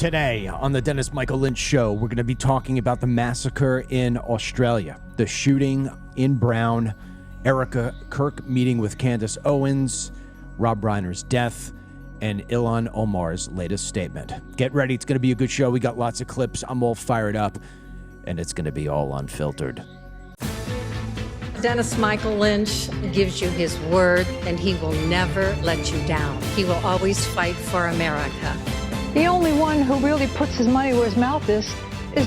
Today on the Dennis Michael Lynch Show, we're going to be talking about the massacre in Australia, the shooting in Brown, Erica Kirk meeting with Candace Owens, Rob Reiner's death, and Ilhan Omar's latest statement. Get ready. It's going to be a good show. We got lots of clips. I'm all fired up, and it's going to be all unfiltered. Dennis Michael Lynch gives you his word, and he will never let you down. He will always fight for America. The only one who really puts his money where his mouth is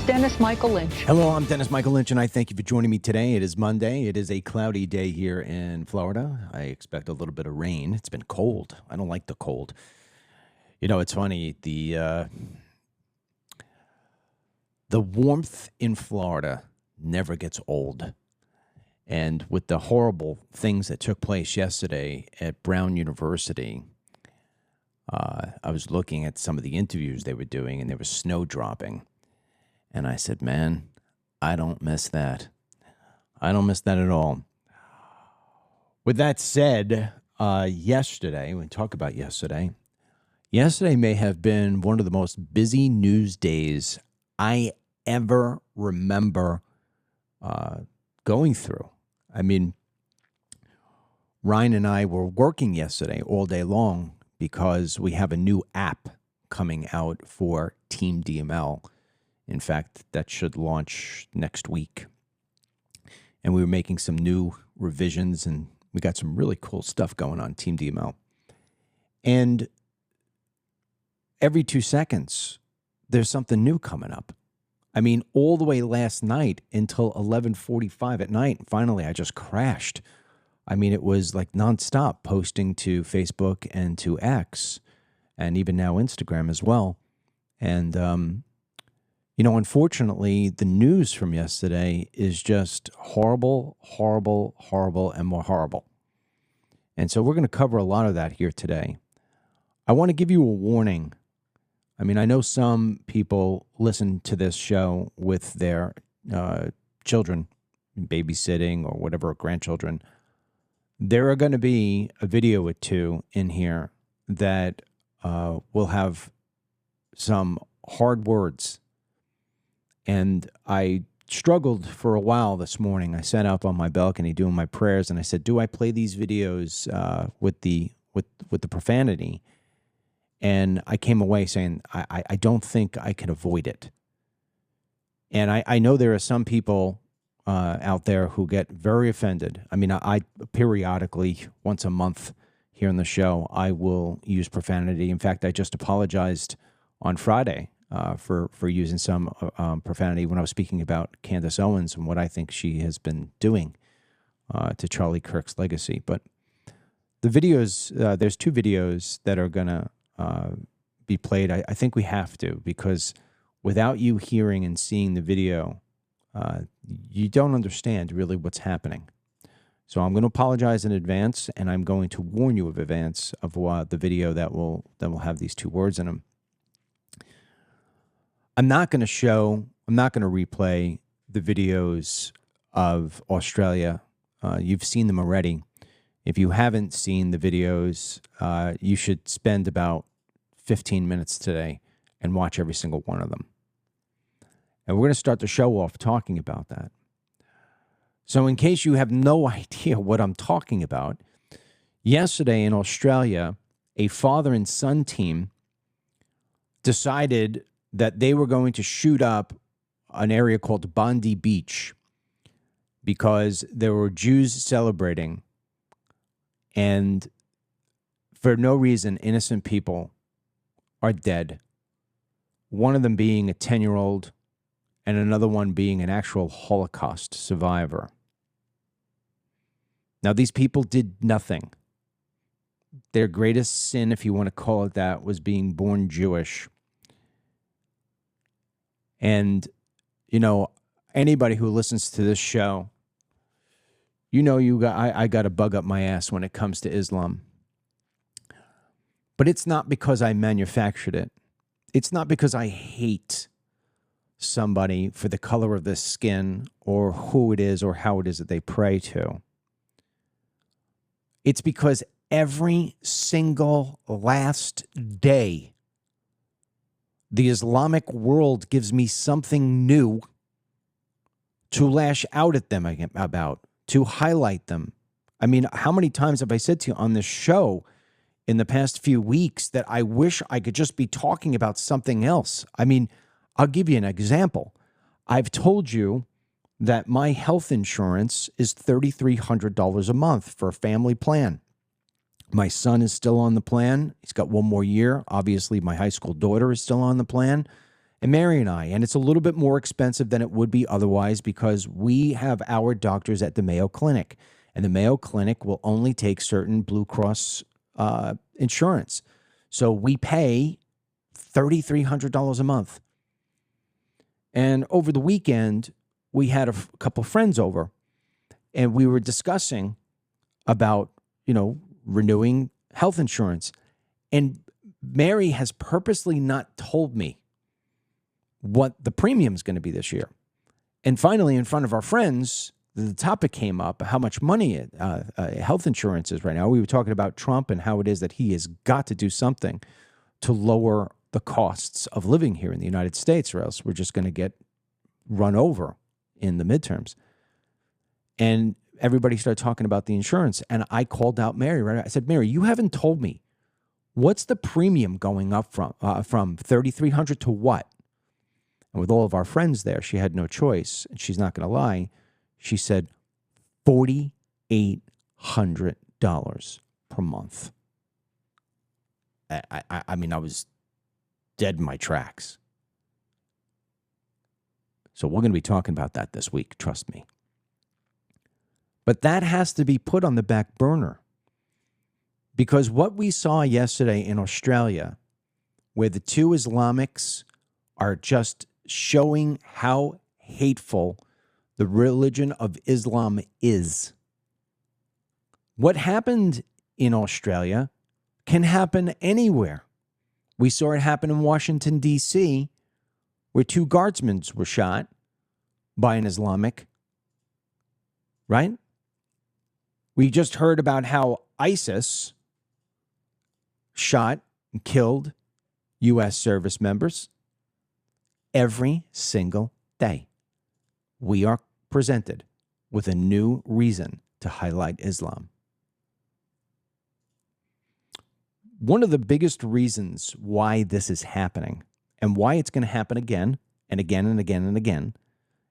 Dennis Michael Lynch. Hello, I'm Dennis Michael Lynch, and I thank you for joining me today. It is Monday. It is a cloudy day here in Florida. I expect a little bit of rain. It's been cold. I don't like the cold. You know, it's funny. The warmth in Florida never gets old. And with the horrible things that took place yesterday at Brown University, I was looking at some of the interviews they were doing, and there was snow dropping. And I said, man, I don't miss that. I don't miss that at all. With that said, yesterday, we talk about yesterday. Yesterday may have been one of the most busy news days I ever remember going through. I mean, Ryan and I were working yesterday all day long because we have a new app coming out for Team DML. In fact, that should launch next week. And we were making some new revisions, and we got some really cool stuff going on Team DML. And every 2 seconds, there's something new coming up. I mean, all the way last night until 11:45 at night. Finally, I just crashed. I mean, it was like nonstop posting to Facebook and to X, and even now Instagram as well. And, you know, unfortunately, the news from yesterday is just horrible, horrible, horrible, and more horrible. And so we're going to cover a lot of that here today. I want to give you a warning. I mean, I know some people listen to this show with their children, babysitting or whatever, grandchildren. There are going to be a video or two in here that will have some hard words. And I struggled for a while this morning. I sat up on my balcony doing my prayers, and I said, do I play these videos with the profanity? And I came away saying, I don't think I can avoid it. And I know there are some people out there who get very offended. I mean, I periodically, once a month here on the show, I will use profanity. In fact, I just apologized on Friday for using some profanity when I was speaking about Candace Owens and what I think she has been doing to Charlie Kirk's legacy. But the videos, there's two videos that are going to be played. I think we have to, because without you hearing and seeing the video, you don't understand really what's happening. So I'm going to apologize in advance, and I'm going to warn you in advance of the video that will have these two words in them. I'm not going to replay the videos of Australia. You've seen them already. If you haven't seen the videos, you should spend about 15 minutes today and watch every single one of them. And we're going to start the show off talking about that. So in case you have no idea what I'm talking about, yesterday in Australia, a father and son team decided that they were going to shoot up an area called Bondi Beach because there were Jews celebrating, and for no reason, innocent people are dead. One of them being a 10-year-old and another one being an actual Holocaust survivor. Now, these people did nothing. Their greatest sin, if you want to call it that, was being born Jewish. And, you know, anybody who listens to this show, you know, I got a bug up my ass when it comes to Islam. But it's not because I manufactured it. It's not because I hate somebody for the color of their skin or who it is or how it is that they pray to. It's because every single last day the Islamic world gives me something new to lash out at them about, to highlight them. I mean, how many times have I said to you on this show in the past few weeks that I wish I could just be talking about something else? I mean, I'll give you an example. I've told you that my health insurance is $3,300 a month for a family plan. My son is still on the plan. He's got one more year. Obviously, my high school daughter is still on the plan. And Mary and I, and it's a little bit more expensive than it would be otherwise because we have our doctors at the Mayo Clinic. And the Mayo Clinic will only take certain Blue Cross insurance. So we pay $3,300 a month. And over the weekend, we had a couple friends over, and we were discussing about, renewing health insurance. And Mary has purposely not told me what the premium is going to be this year. And finally, in front of our friends, the topic came up, how much money health insurance is right now. We were talking about Trump and how it is that he has got to do something to lower the costs of living here in the United States, or else we're just going to get run over in the midterms. And everybody started talking about the insurance. And I called out Mary, right? I said, Mary, you haven't told me, what's the premium going up from $3,300 to what? And with all of our friends there, she had no choice. And she's not going to lie. She said $4,800 per month. I mean, I was dead in my tracks. So we're going to be talking about that this week, trust me. But that has to be put on the back burner. Because what we saw yesterday in Australia, where the two Islamics are just showing how hateful the religion of Islam is. What happened in Australia can happen anywhere. We saw it happen in Washington, D.C., where two guardsmen were shot by an Islamic, right? We just heard about how ISIS shot and killed U.S. service members every single day. We are presented with a new reason to highlight Islam. One of the biggest reasons why this is happening and why it's going to happen again and again and again and again,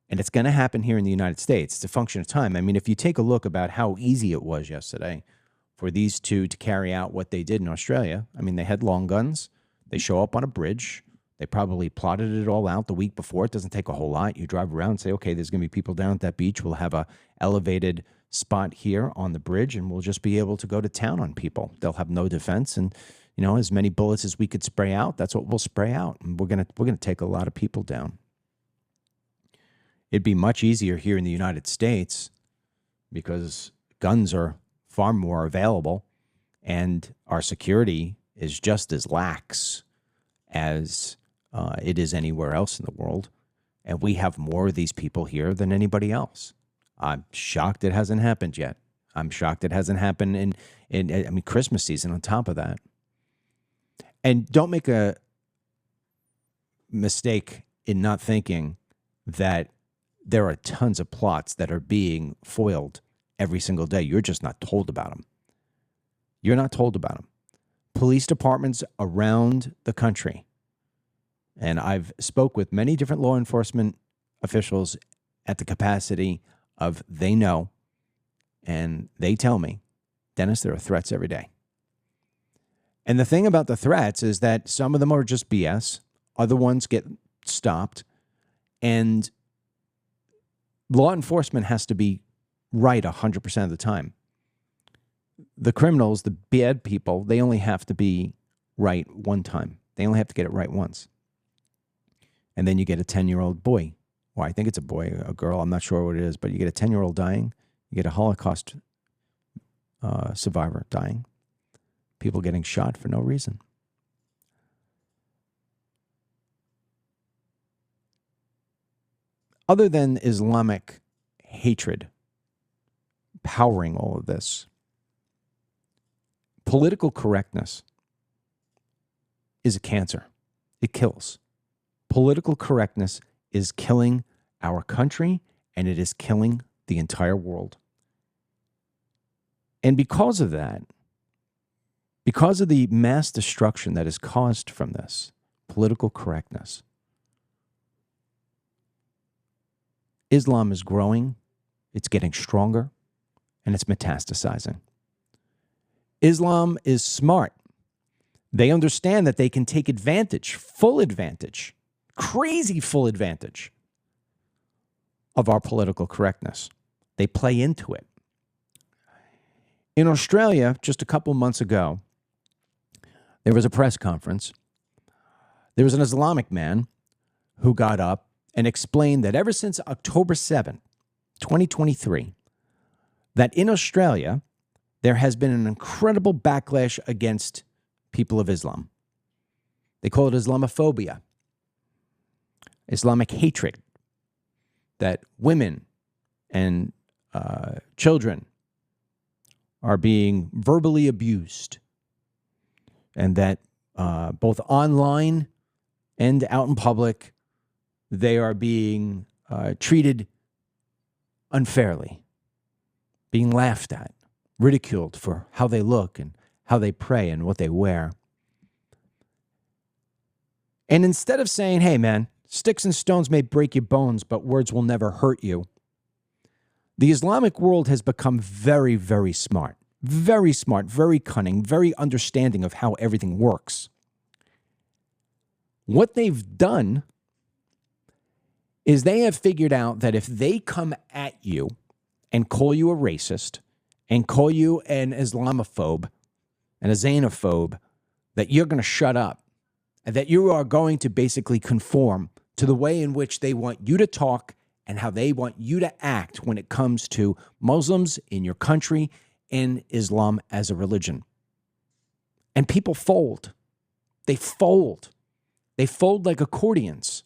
and it's going to happen here in the United States, it's a function of time. I mean, if you take a look about how easy it was yesterday for these two to carry out what they did in Australia, I mean, they had long guns. They show up on a bridge. They probably plotted it all out the week before. It doesn't take a whole lot. You drive around and say, okay, there's going to be people down at that beach. We'll have a elevated spot here on the bridge, and we'll just be able to go to town on people. They'll have no defense, and as many bullets as we could spray out, that's what we'll spray out. And we're gonna take a lot of people down. It'd be much easier here in the United States because guns are far more available, and our security is just as lax as it is anywhere else in the world. And we have more of these people here than anybody else. I'm shocked it hasn't happened yet. I'm shocked it hasn't happened in Christmas season on top of that. And don't make a mistake in not thinking that there are tons of plots that are being foiled every single day. You're just not told about them. You're not told about them. Police departments around the country, and I've spoke with many different law enforcement officials at the capacity of they know, and they tell me, Dennis, there are threats every day. And the thing about the threats is that some of them are just BS. Other ones get stopped. And law enforcement has to be right 100% of the time. The criminals, the bad people, they only have to be right one time. They only have to get it right once. And then you get a 10-year-old boy. Well, I think it's a boy, a girl. I'm not sure what it is. But you get a 10-year-old dying. You get a Holocaust survivor dying. People getting shot for no reason. Other than Islamic hatred powering all of this, political correctness is a cancer. It kills. Political correctness is killing our country, and it is killing the entire world. And because of that, because of the mass destruction that is caused from this political correctness, Islam is growing, it's getting stronger, and it's metastasizing. Islam is smart. They understand that they can take advantage, full advantage, crazy full advantage of our political correctness. They play into it. In Australia, just a couple months ago, there was a press conference. There was an Islamic man who got up and explained that ever since October 7, 2023, that in Australia, there has been an incredible backlash against people of Islam. They call it Islamophobia, Islamic hatred, that women and children are being verbally abused, and that both online and out in public, they are being treated unfairly, being laughed at, ridiculed for how they look and how they pray and what they wear. And instead of saying, hey, man, sticks and stones may break your bones, but words will never hurt you, the Islamic world has become very, very smart, very cunning, very understanding of how everything works. What they've done is they have figured out that if they come at you and call you a racist and call you an Islamophobe and a xenophobe, that you're going to shut up and that you are going to basically conform to the way in which they want you to talk and how they want you to act when it comes to Muslims in your country and Islam as a religion. And people fold. They fold. They fold like accordions.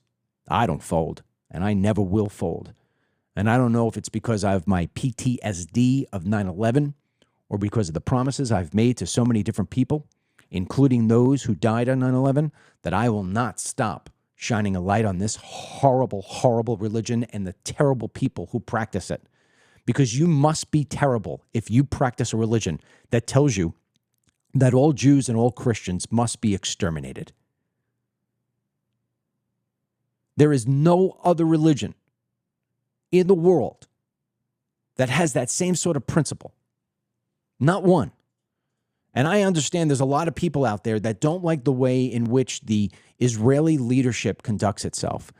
I don't fold, and I never will fold. And I don't know if it's because I have my PTSD of 9/11 or because of the promises I've made to so many different people, including those who died on 9/11, that I will not stop shining a light on this horrible, horrible religion and the terrible people who practice it. Because you must be terrible if you practice a religion that tells you that all Jews and all Christians must be exterminated. There is no other religion in the world that has that same sort of principle. Not one. And I understand there's a lot of people out there that don't like the way in which the Israeli leadership conducts itself.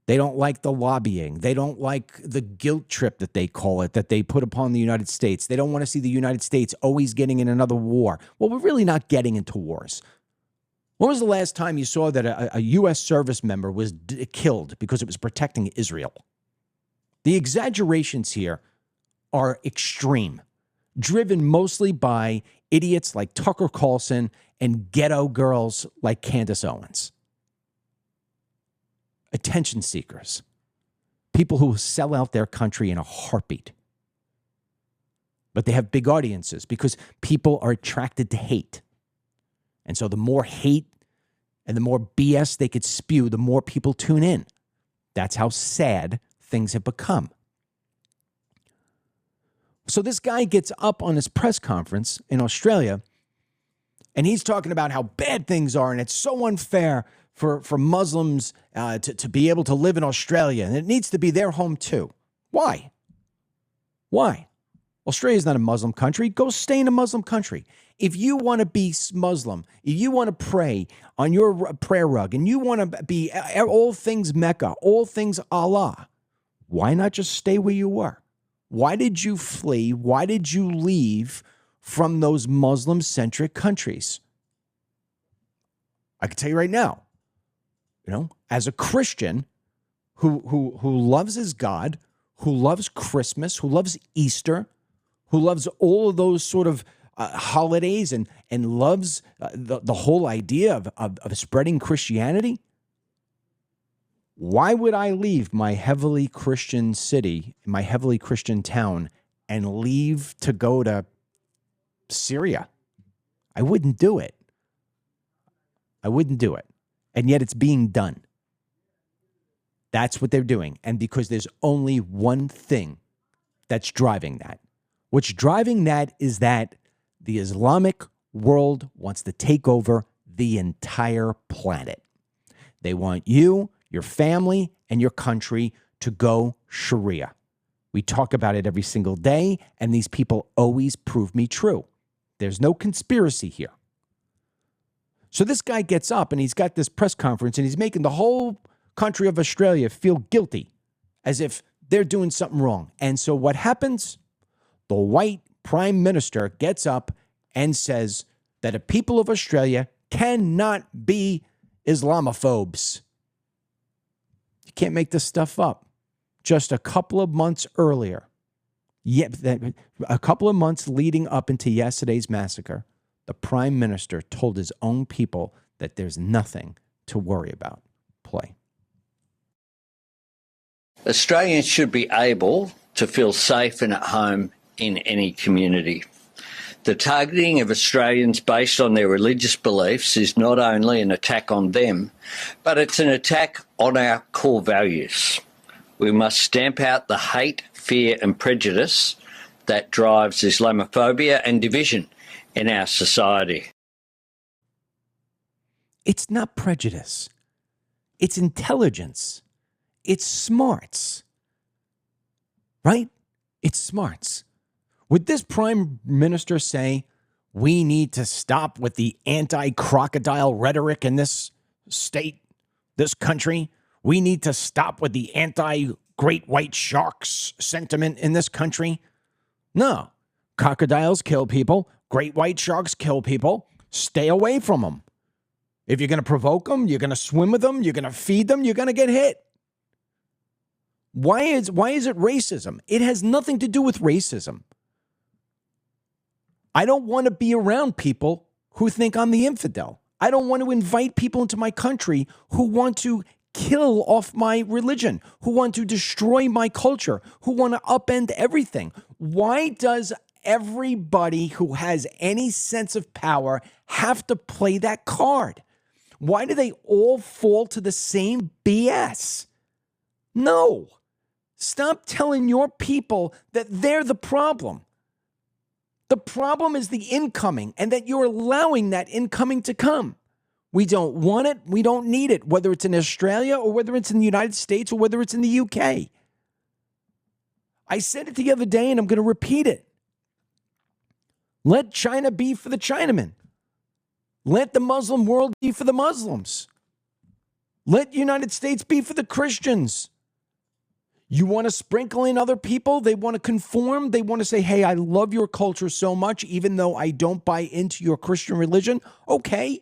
They don't like the lobbying. They don't like the guilt trip that they call it, that they put upon the United States. They don't want to see the United States always getting in another war. Well, we're really not getting into wars. When was the last time you saw that a U.S. service member was killed because it was protecting Israel? The exaggerations here are extreme, driven mostly by idiots like Tucker Carlson and ghetto girls like Candace Owens. Attention seekers, people who sell out their country in a heartbeat. But they have big audiences because people are attracted to hate. And so the more hate and the more BS they could spew, the more people tune in. That's how sad things have become. So this guy gets up on his press conference in Australia, and he's talking about how bad things are, and it's so unfair for Muslims to be able to live in Australia, and it needs to be their home too. Why? Why? Australia's not a Muslim country. Go stay in a Muslim country. If you want to be Muslim, if you want to pray on your prayer rug, and you want to be all things Mecca, all things Allah, why not just stay where you were? Why did you flee? Why did you leave from those Muslim-centric countries? I can tell you right now, as a Christian who loves his God, who loves Christmas, who loves Easter, who loves all of those sort of holidays and loves the whole idea of spreading Christianity, why would I leave my heavily Christian city, my heavily Christian town, and leave to go to Syria? I wouldn't do it. I wouldn't do it. And yet it's being done. That's what they're doing. And because there's only one thing that's driving that. What's driving that is that the Islamic world wants to take over the entire planet. They want you, your family, and your country to go Sharia. We talk about it every single day, and these people always prove me true. There's no conspiracy here. So this guy gets up, and he's got this press conference, and he's making the whole country of Australia feel guilty, as if they're doing something wrong. And so what happens? The white prime minister gets up and says that the people of Australia cannot be Islamophobes. You can't make this stuff up. Just a couple of months earlier, a couple of months leading up into yesterday's massacre, the prime minister told his own people that there's nothing to worry about. Play. Australians should be able to feel safe and at home in any community. The targeting of Australians based on their religious beliefs is not only an attack on them, but it's an attack on our core values. We must stamp out the hate, fear and prejudice that drives Islamophobia and division in our society. It's not prejudice. It's intelligence. It's smarts. Right? It's smarts. Would this prime minister say, we need to stop with the anti-crocodile rhetoric in this state, this country? We need to stop with the anti-great white sharks sentiment in this country? No. Crocodiles kill people. Great white sharks kill people. Stay away from them. If you're going to provoke them, you're going to swim with them, you're going to feed them, you're going to get hit. Why is it racism? It has nothing to do with racism. I don't want to be around people who think I'm the infidel. I don't want to invite people into my country who want to kill off my religion, who want to destroy my culture, who want to upend everything. Why does everybody who has any sense of power have to play that card? Why do they all fall to the same BS? No. Stop telling your people that they're the problem. The problem is the incoming, and that you're allowing that incoming to come. We don't want it. We don't need it, whether it's in Australia or whether it's in the United States or whether it's in the UK. I said it the other day, and I'm going to repeat it. Let China be for the Chinamen. Let the Muslim world be for the Muslims. Let the United States be for the Christians. You want to sprinkle in other people? They want to conform. They want to say, hey, I love your culture so much, even though I don't buy into your Christian religion. Okay.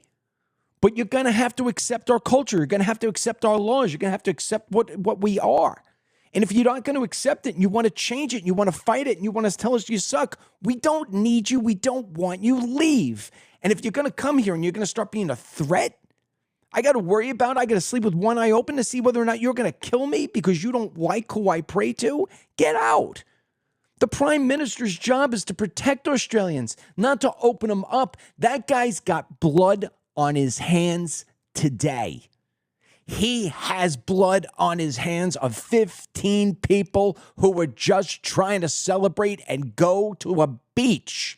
But you're going to have to accept our culture. You're going to have to accept our laws. You're going to have to accept what we are. And if you're not going to accept it and you want to change it and you want to fight it and you want to tell us you suck, we don't need you. We don't want you. Leave. And if you're going to come here and you're going to start being a threat, I got to worry about it. I got to sleep with one eye open to see whether or not you're going to kill me because you don't like who I pray to. Get out. The prime minister's job is to protect Australians, not to open them up. That guy's got blood on his hands today. He has blood on his hands of 15 people who were just trying to celebrate and go to a beach.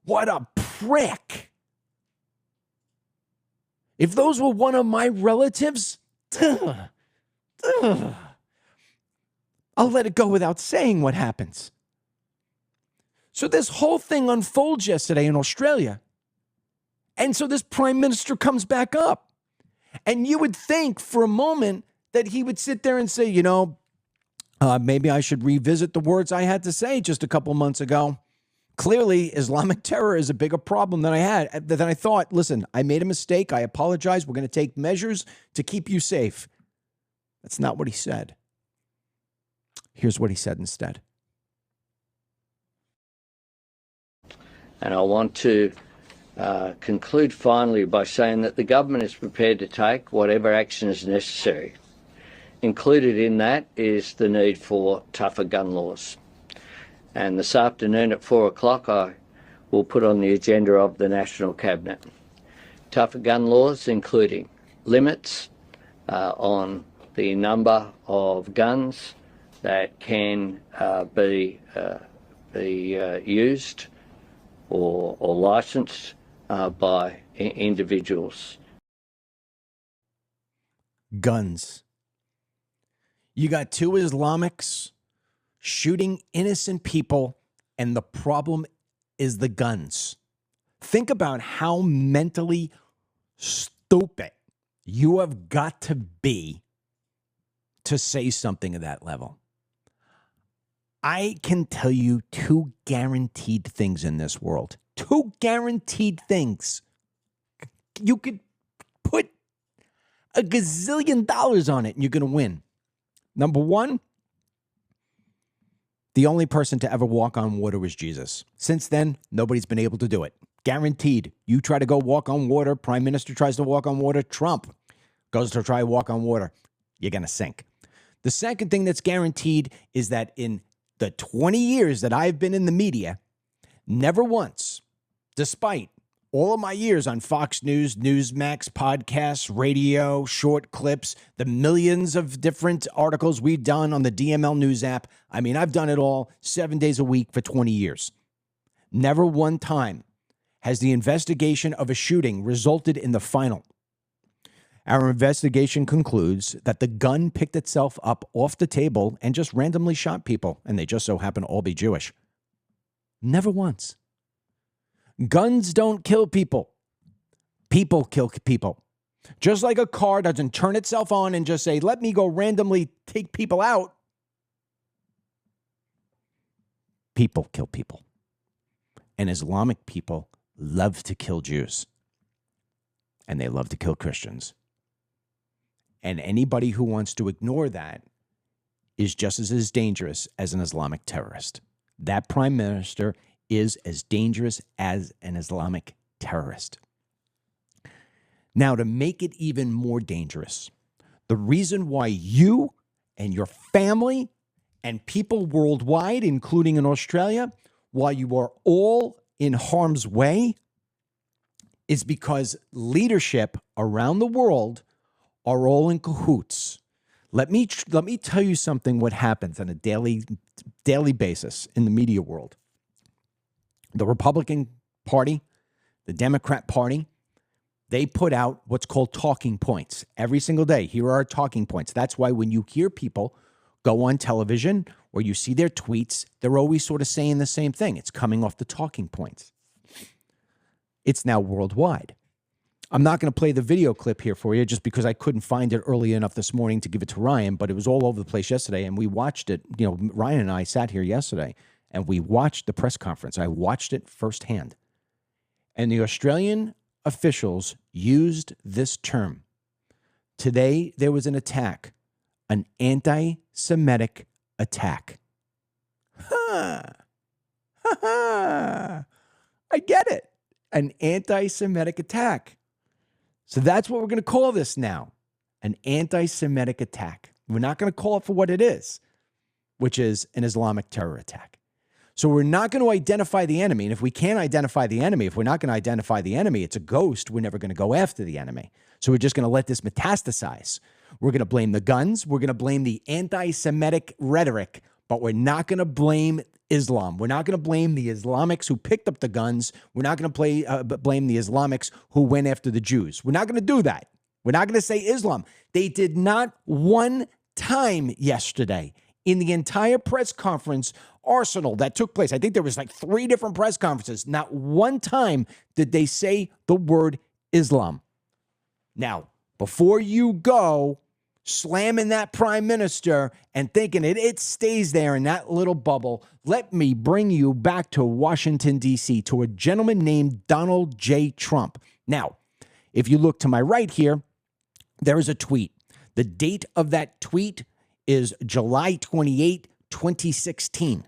What a prick. If those were one of my relatives, I'll let it go without saying what happens. So this whole thing unfolds yesterday in Australia. And so this prime minister comes back up. And you would think for a moment that he would sit there and say, maybe I should revisit the words I had to say just a couple months ago. Clearly, Islamic terror is a bigger problem than I thought. Listen, I made a mistake. I apologize. We're going to take measures to keep you safe. That's not what he said. Here's what he said instead. And I want to conclude finally by saying that the government is prepared to take whatever action is necessary. Included in that is the need for tougher gun laws. And this afternoon at 4 o'clock, I will put on the agenda of the National Cabinet tougher gun laws, including limits on the number of guns that can be used or licensed by individuals. Guns. You got two Islamics shooting innocent people, and the problem is the guns. Think about how mentally stupid you have got to be to say something of that level. I can tell you two guaranteed things in this world. Two guaranteed things. You could put $1 gazillion on it and you're going to win. Number one, the only person to ever walk on water was Jesus. Since then, nobody's been able to do it. Guaranteed. You try to go walk on water, Prime Minister tries to walk on water, Trump goes to try to walk on water. You're going to sink. The second thing that's guaranteed is that in the 20 years that I've been in the media, never once, despite all of my years on Fox News, Newsmax, podcasts, radio, short clips, the millions of different articles we've done on the DML News app. I mean, I've done it all 7 days a week for 20 years. Never one time has the investigation of a shooting resulted in the final. Our investigation concludes that the gun picked itself up off the table and just randomly shot people, and they just so happen to all be Jewish. Never once. Guns don't kill people. People kill people. Just like a car doesn't turn itself on and just say, let me go randomly take people out. People kill people. And Islamic people love to kill Jews. And they love to kill Christians. And anybody who wants to ignore that is just as dangerous as an Islamic terrorist. That prime minister is as dangerous as an Islamic terrorist. Now, to make it even more dangerous, the reason why you and your family and people worldwide, including in Australia, why you are all in harm's way, is because leadership around the world are all in cahoots. Let me tell you something what happens on a daily basis in the media world. The Republican Party, the Democrat Party, they put out what's called talking points every single day. Here are our talking points. That's why when you hear people go on television or you see their tweets, they're always sort of saying the same thing. It's coming off the talking points. It's now worldwide. I'm not going to play the video clip here for you just because I couldn't find it early enough this morning to give it to Ryan, but it was all over the place yesterday, and we watched it. You know, Ryan and I sat here yesterday, and we watched the press conference. I watched it firsthand. And the Australian officials used this term. Today, there was an attack, an anti-Semitic attack. I get it. An anti-Semitic attack. So that's what we're going to call this now, an anti-Semitic attack. We're not going to call it for what it is, which is an Islamic terror attack. So we're not going to identify the enemy. And if we can't identify the enemy, if we're not going to identify the enemy, it's a ghost. We're never going to go after the enemy. So we're just going to let this metastasize. We're going to blame the guns. We're going to blame the anti-Semitic rhetoric, but we're not going to blame Islam. We're not going to blame the Islamics who picked up the guns. We're not going to blame the Islamics who went after the Jews. We're not going to do that. We're not going to say Islam. They did not one time yesterday in the entire press conference arsenal that took place. I think there was like 3 different press conferences. Not one time did they say the word Islam. Now, before you go slamming that prime minister and thinking it stays there in that little bubble, let me bring you back to Washington, D.C., to a gentleman named Donald J. Trump. Now, if you look to my right here, there is a tweet. The date of that tweet is July 28, 2016,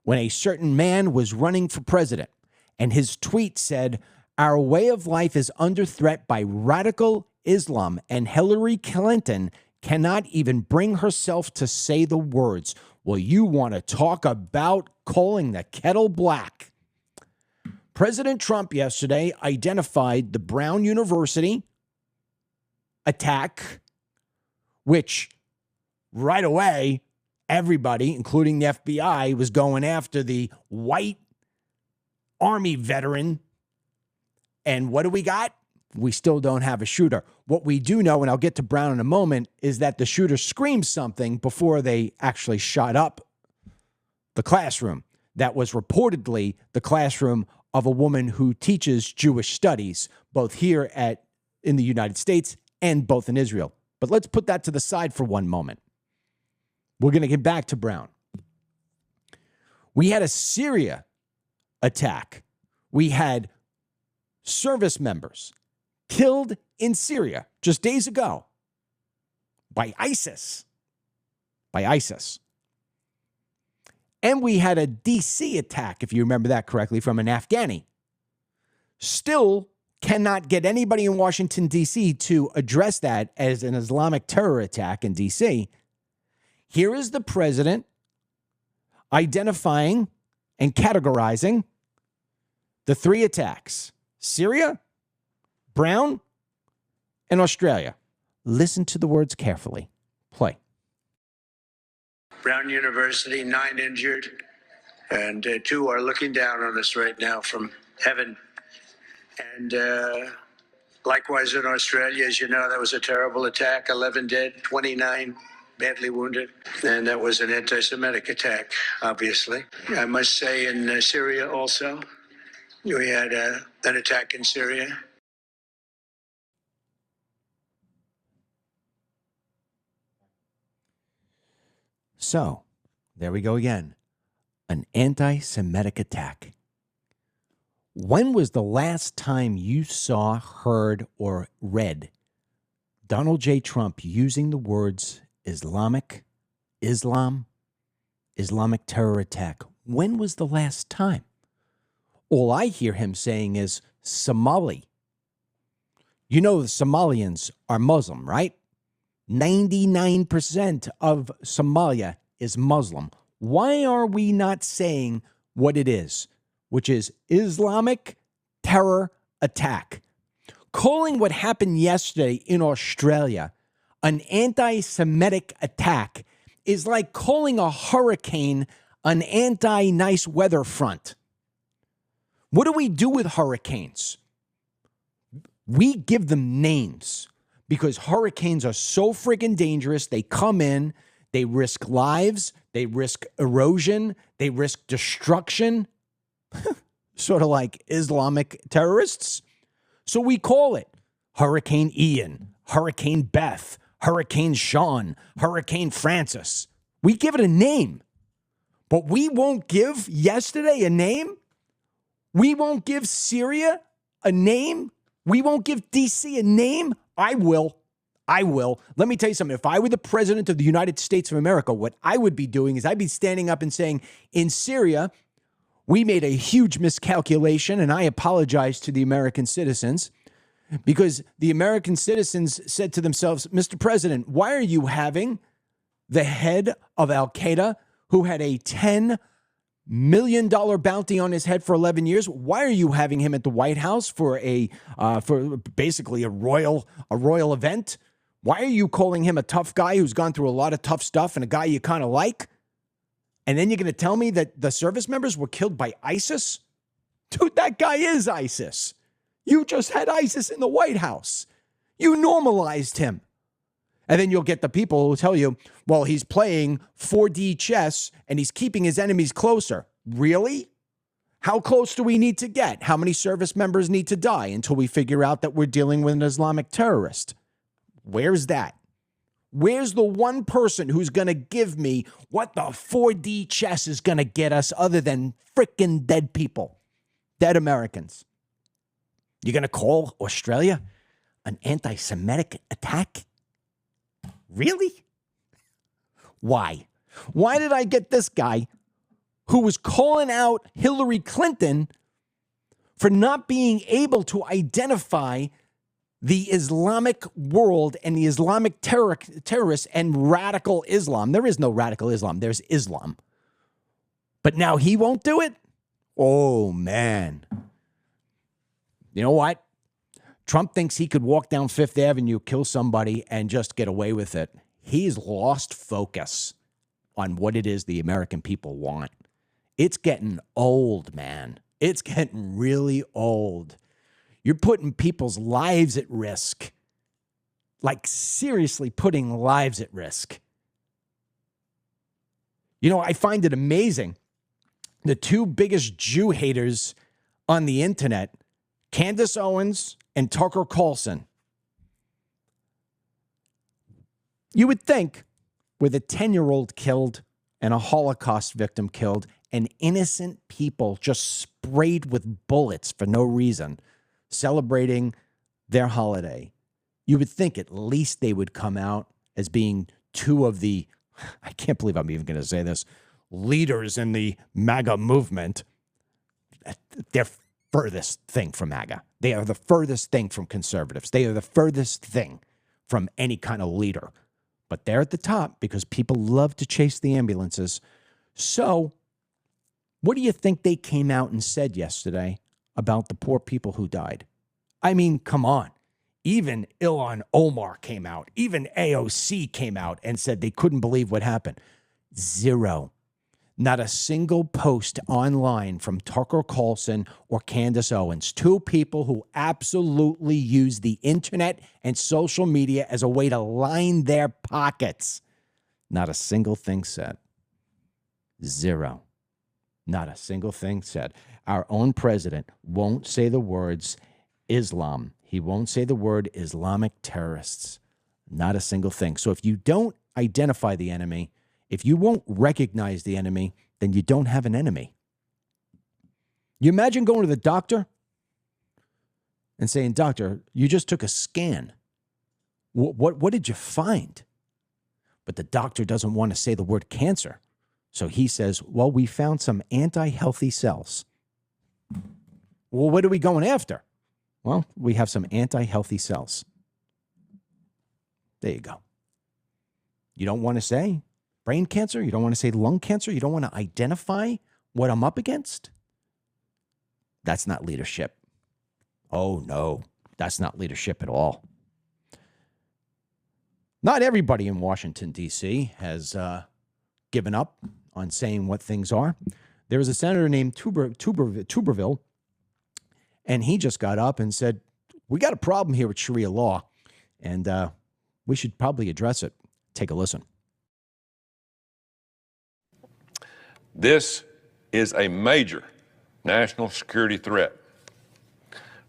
when a certain man was running for president. And his tweet said, "Our way of life is under threat by radical Islam, and Hillary Clinton cannot even bring herself to say the words." Well, you want to talk about calling the kettle black. President Trump yesterday identified the Brown University attack which right away, everybody, including the FBI, was going after the white Army veteran. And what do we got? We still don't have a shooter. What we do know, and I'll get to Brown in a moment, is that the shooter screamed something before they actually shot up the classroom. That was reportedly the classroom of a woman who teaches Jewish studies, both here in the United States and both in Israel. But let's put that to the side for one moment. We're going to get back to Brown. We had a Syria attack. We had service members killed in Syria just days ago by ISIS. And we had a D.C. attack, if you remember that correctly, from an Afghani. Still cannot get anybody in Washington, D.C. to address that as an Islamic terror attack in D.C. Here is the president identifying and categorizing the three attacks: Syria, Brown, and Australia. Listen to the words carefully. Play. Brown University, 9 injured, and 2 are looking down on us right now from heaven. And likewise in Australia, as you know, that was a terrible attack, 11 dead, 29 badly wounded. And that was an anti-Semitic attack, obviously. I must say in Syria also, we had an attack in Syria. So, there we go again. An anti-Semitic attack. When was the last time you saw, heard, or read Donald J. Trump using the words Islamic, Islam, Islamic terror attack? When was the last time? All I hear him saying is Somali. You know the Somalians are Muslim, right? 99% of Somalia is Muslim. Why are we not saying what it is, which is Islamic terror attack? Calling what happened yesterday in Australia an anti-Semitic attack is like calling a hurricane an anti-nice weather front. What do we do with hurricanes? We give them names because hurricanes are so friggin' dangerous. They come in, they risk lives, they risk erosion, they risk destruction, sort of like Islamic terrorists. So we call it Hurricane Ian, Hurricane Beth, Hurricane Sean, Hurricane Francis. We give it a name, but we won't give yesterday a name. We won't give Syria a name. We won't give D.C. a name. I will. Let me tell you something. If I were the president of the United States of America, what I would be doing is I'd be standing up and saying, in Syria, we made a huge miscalculation, and I apologize to the American citizens, because the American citizens said to themselves, Mr. President, why are you having the head of Al-Qaeda, who had a $10 million bounty on his head for 11 years. Why are you having him at the White House for basically a royal event? Why are you calling him a tough guy who's gone through a lot of tough stuff and a guy you kind of like? And then you're going to tell me that the service members were killed by ISIS? Dude, that guy is ISIS. You just had ISIS in the White House. You normalized him. And then you'll get the people who tell you, well, he's playing 4D chess and he's keeping his enemies closer. Really? How close do we need to get? How many service members need to die until we figure out that we're dealing with an Islamic terrorist? Where's that? Where's the one person who's going to give me what the 4D chess is going to get us other than freaking dead people, dead Americans? You're going to call Australia an anti-Semitic attack? Really? Why? Why did I get this guy who was calling out Hillary Clinton for not being able to identify the Islamic world and the Islamic terrorists and radical Islam? There is no radical Islam. There's Islam. But now he won't do it? Oh, man. You know what? Trump thinks he could walk down Fifth Avenue, kill somebody, and just get away with it. he's lost focus on what it is the American people want. It's getting old, man. It's getting really old. You're putting people's lives at risk. Like, seriously putting lives at risk. You know, I find it amazing. The two biggest Jew haters on the internet, Candace Owens and Tucker Carlson. You would think with a 10-year-old killed and a Holocaust victim killed and innocent people just sprayed with bullets for no reason, celebrating their holiday, you would think at least they would come out as being two of the, I can't believe I'm even going to say this, leaders in the MAGA movement. They're furthest thing from MAGA. They are the furthest thing from conservatives. They are the furthest thing from any kind of leader. But they're at the top because people love to chase the ambulances. So what do you think they came out and said yesterday about the poor people who died? I mean, come on. Even Ilhan Omar came out. Even AOC came out and said they couldn't believe what happened. Zero. Not a single post online from Tucker Carlson or Candace Owens, two people who absolutely use the internet and social media as a way to line their pockets. Not a single thing said. Zero. Not a single thing said. Our own president won't say the words Islam. He won't say the word Islamic terrorists. Not a single thing. So if you don't identify the enemy, if you won't recognize the enemy, then you don't have an enemy. You imagine going to the doctor and saying, "Doctor, you just took a scan. What did you find?" But the doctor doesn't want to say the word cancer. So he says, "Well, we found some anti-healthy cells." Well, what are we going after? Well, we have some anti-healthy cells. There you go. You don't want to say brain cancer? You don't want to say lung cancer? You don't want to identify what I'm up against? That's not leadership. Oh, no, that's not leadership at all. Not everybody in Washington, D.C. has given up on saying what things are. There was a senator named Tuberville, and he just got up and said, "We got a problem here with Sharia law, and we should probably address it." Take a listen. This is a major national security threat.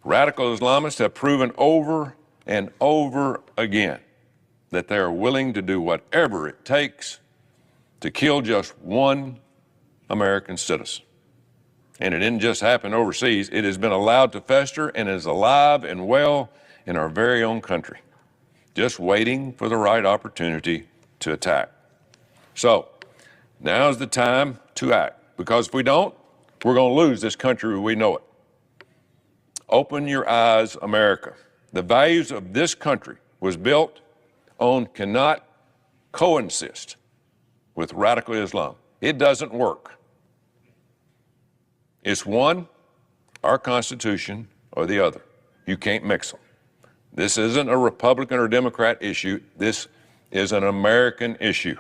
Radical Islamists have proven over and over again that they are willing to do whatever it takes to kill just one American citizen. And it didn't just happen overseas. It has been allowed to fester and is alive and well in our very own country, just waiting for the right opportunity to attack. So now's the time to act, because if we don't, we're going to lose this country we know it. Open your eyes, America. The values of this country was built on cannot coexist with radical Islam. It doesn't work. It's one, our Constitution, or the other. You can't mix them. This isn't a Republican or Democrat issue. This is an American issue.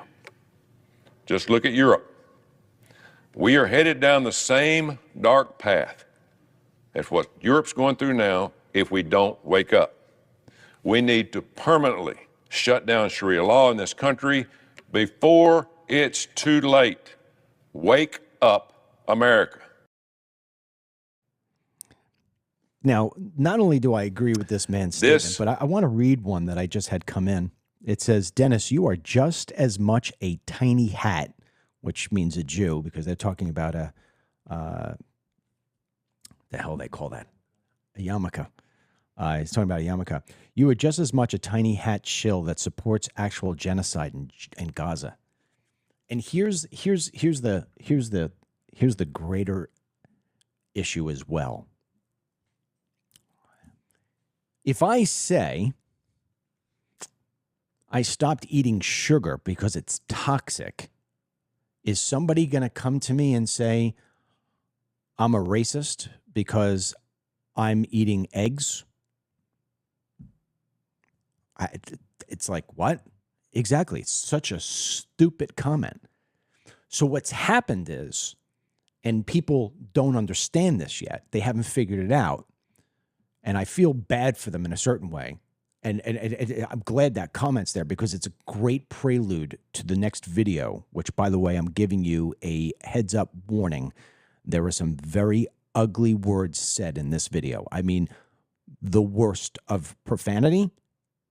Just look at Europe. We are headed down the same dark path as what Europe's going through now if we don't wake up. We need to permanently shut down Sharia law in this country before it's too late. Wake up, America. Now, not only do I agree with this man's statement, but I want to read one that I just had come in. It says, "Dennis, you are just as much a tiny hat," which means a Jew, because they're talking about the hell they call that? A yarmulke. He's talking about a yarmulke. "You are just as much a tiny hat shill that supports actual genocide in Gaza." And here's the greater issue as well. If I say I stopped eating sugar because it's toxic, is somebody going to come to me and say I'm a racist because I'm eating eggs? It's like, what? Exactly. It's such a stupid comment. So what's happened is, and people don't understand this yet, they haven't figured it out, and I feel bad for them in a certain way. And I'm glad that comment's there because it's a great prelude to the next video, which, by the way, I'm giving you a heads up warning. There are some very ugly words said in this video. I mean, the worst of profanity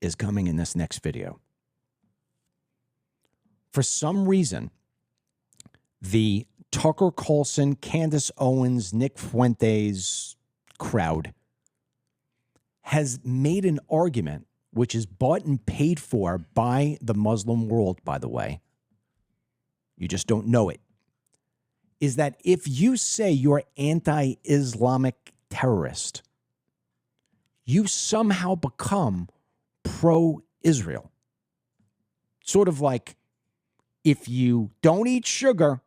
is coming in this next video. For some reason, the Tucker Carlson, Candace Owens, Nick Fuentes crowd has made an argument, which is bought and paid for by the Muslim world, by the way. You just don't know it. Is that if you say you're anti-Islamic terrorist, you somehow become pro-Israel. Sort of like if you don't eat sugar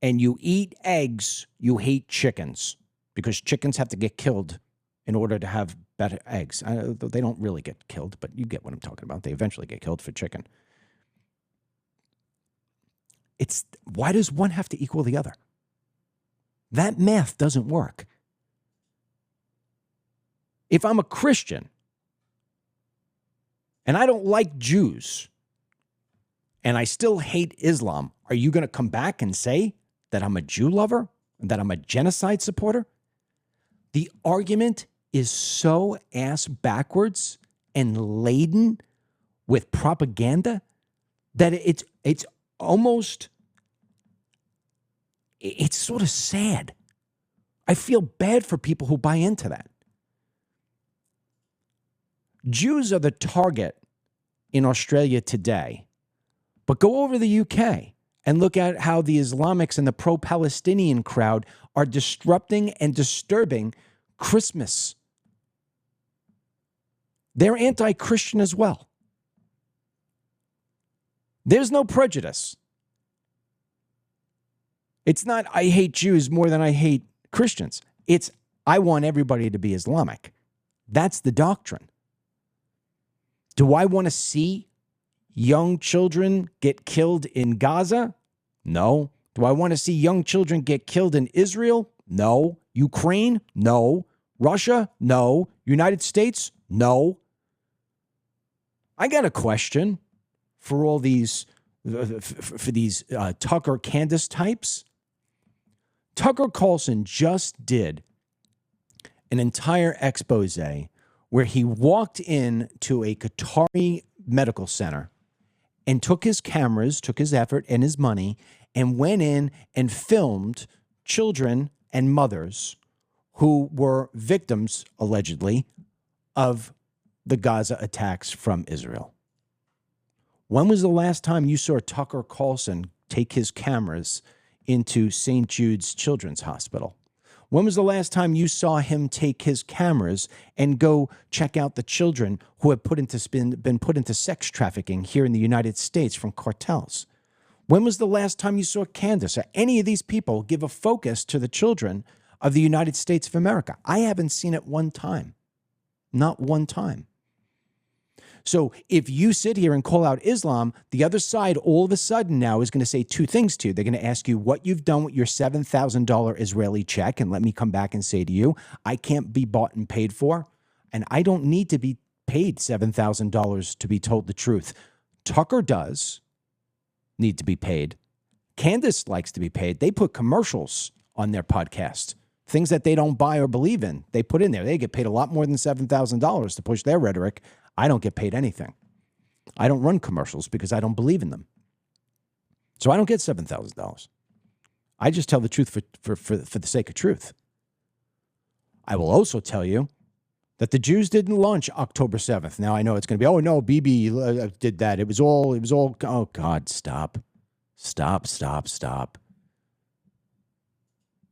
and you eat eggs, you hate chickens because chickens have to get killed in order to have better eggs. They don't really get killed, but you get what I'm talking about. They eventually get killed for chicken. Why does one have to equal the other? That math doesn't work. If I'm a Christian and I don't like Jews and I still hate Islam, are you going to come back and say that I'm a Jew lover, that I'm a genocide supporter? The argument is so ass backwards and laden with propaganda that it's almost, it's sort of sad. I feel bad for people who buy into that. Jews are the target in Australia today, but go over the UK and look at how the Islamics and the pro-Palestinian crowd are disrupting and disturbing Christmas. They're anti-Christian as well. There's no prejudice. It's not, I hate Jews more than I hate Christians. It's, I want everybody to be Islamic. That's the doctrine. Do I want to see young children get killed in Gaza? No. Do I want to see young children get killed in Israel? No. Ukraine? No. Russia? No. United States? No. I got a question for all these, for these Tucker Candace types. Tucker Carlson just did an entire expose where he walked in to a Qatari medical center and took his cameras, took his effort and his money, and went in and filmed children and mothers who were victims, allegedly, of the Gaza attacks from Israel. When was the last time you saw Tucker Carlson take his cameras into St. Jude's Children's Hospital? When was the last time you saw him take his cameras and go check out the children who have been put into sex trafficking here in the United States from cartels? When was the last time you saw Candace or any of these people give a focus to the children of the United States of America? I haven't seen it one time. Not one time. So if you sit here and call out Islam, the other side all of a sudden now is going to say two things to you. They're going to ask you what you've done with your $7,000 Israeli check. And let me come back and say to you, I can't be bought and paid for. And I don't need to be paid $7,000 to be told the truth. Tucker does need to be paid. Candace likes to be paid. They put commercials on their podcast. Things that they don't buy or believe in, they put in there. They get paid a lot more than $7,000 to push their rhetoric. I don't get paid anything. I don't run commercials because I don't believe in them. So I don't get $7,000. I just tell the truth for the sake of truth. I will also tell you that the Jews didn't launch October 7th. Now I know it's going to be, oh no, Bibi did that. It was all, oh God, stop.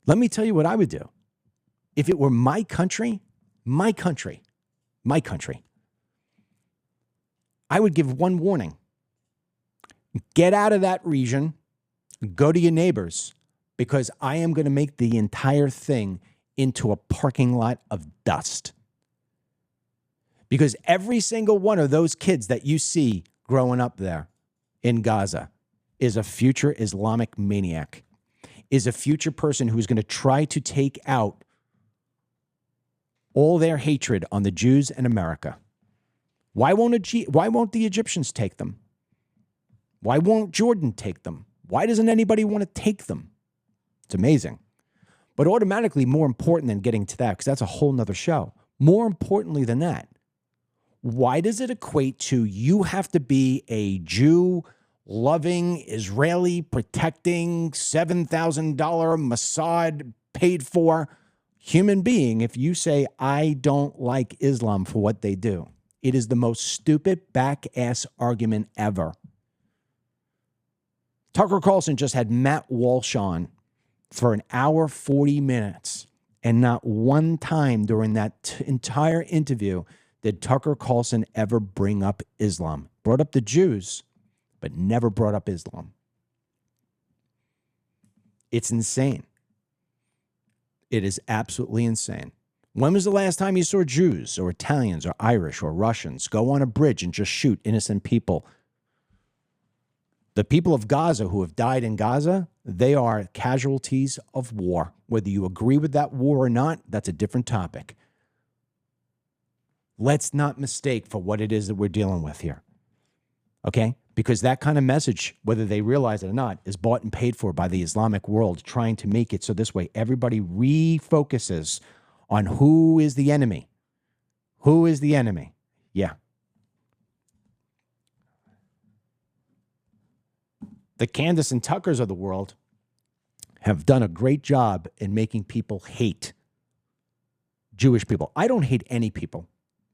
Let me tell you what I would do. If it were my country, I would give one warning. Get out of that region. Go to your neighbors, because I am going to make the entire thing into a parking lot of dust. Because every single one of those kids that you see growing up there in Gaza is a future Islamic maniac, is a future person who's going to try to take out all their hatred on the Jews and America. Why won't the Egyptians take them? Why won't Jordan take them? Why doesn't anybody want to take them? It's amazing. But automatically more important than getting to that, because that's a whole nother show. More importantly than that, why does it equate to you have to be a Jew loving, Israeli protecting, $7,000 Mossad paid for human being if you say, I don't like Islam for what they do? It is the most stupid back-ass argument ever. Tucker Carlson just had Matt Walsh on for an hour, 40 minutes, and not one time during that entire interview did Tucker Carlson ever bring up Islam. Brought up the Jews, but never brought up Islam. It's insane. It is absolutely insane. When was the last time you saw Jews or Italians or Irish or Russians go on a bridge and just shoot innocent people? The people of Gaza who have died in Gaza, they are casualties of war. Whether you agree with that war or not, that's a different topic. Let's not mistake for what it is that we're dealing with here. Okay? Because that kind of message, whether they realize it or not, is bought and paid for by the Islamic world, trying to make it so this way everybody refocuses on who is the enemy. Who is the enemy? Yeah. The Candace and Tuckers of the world have done a great job in making people hate Jewish people. I don't hate any people.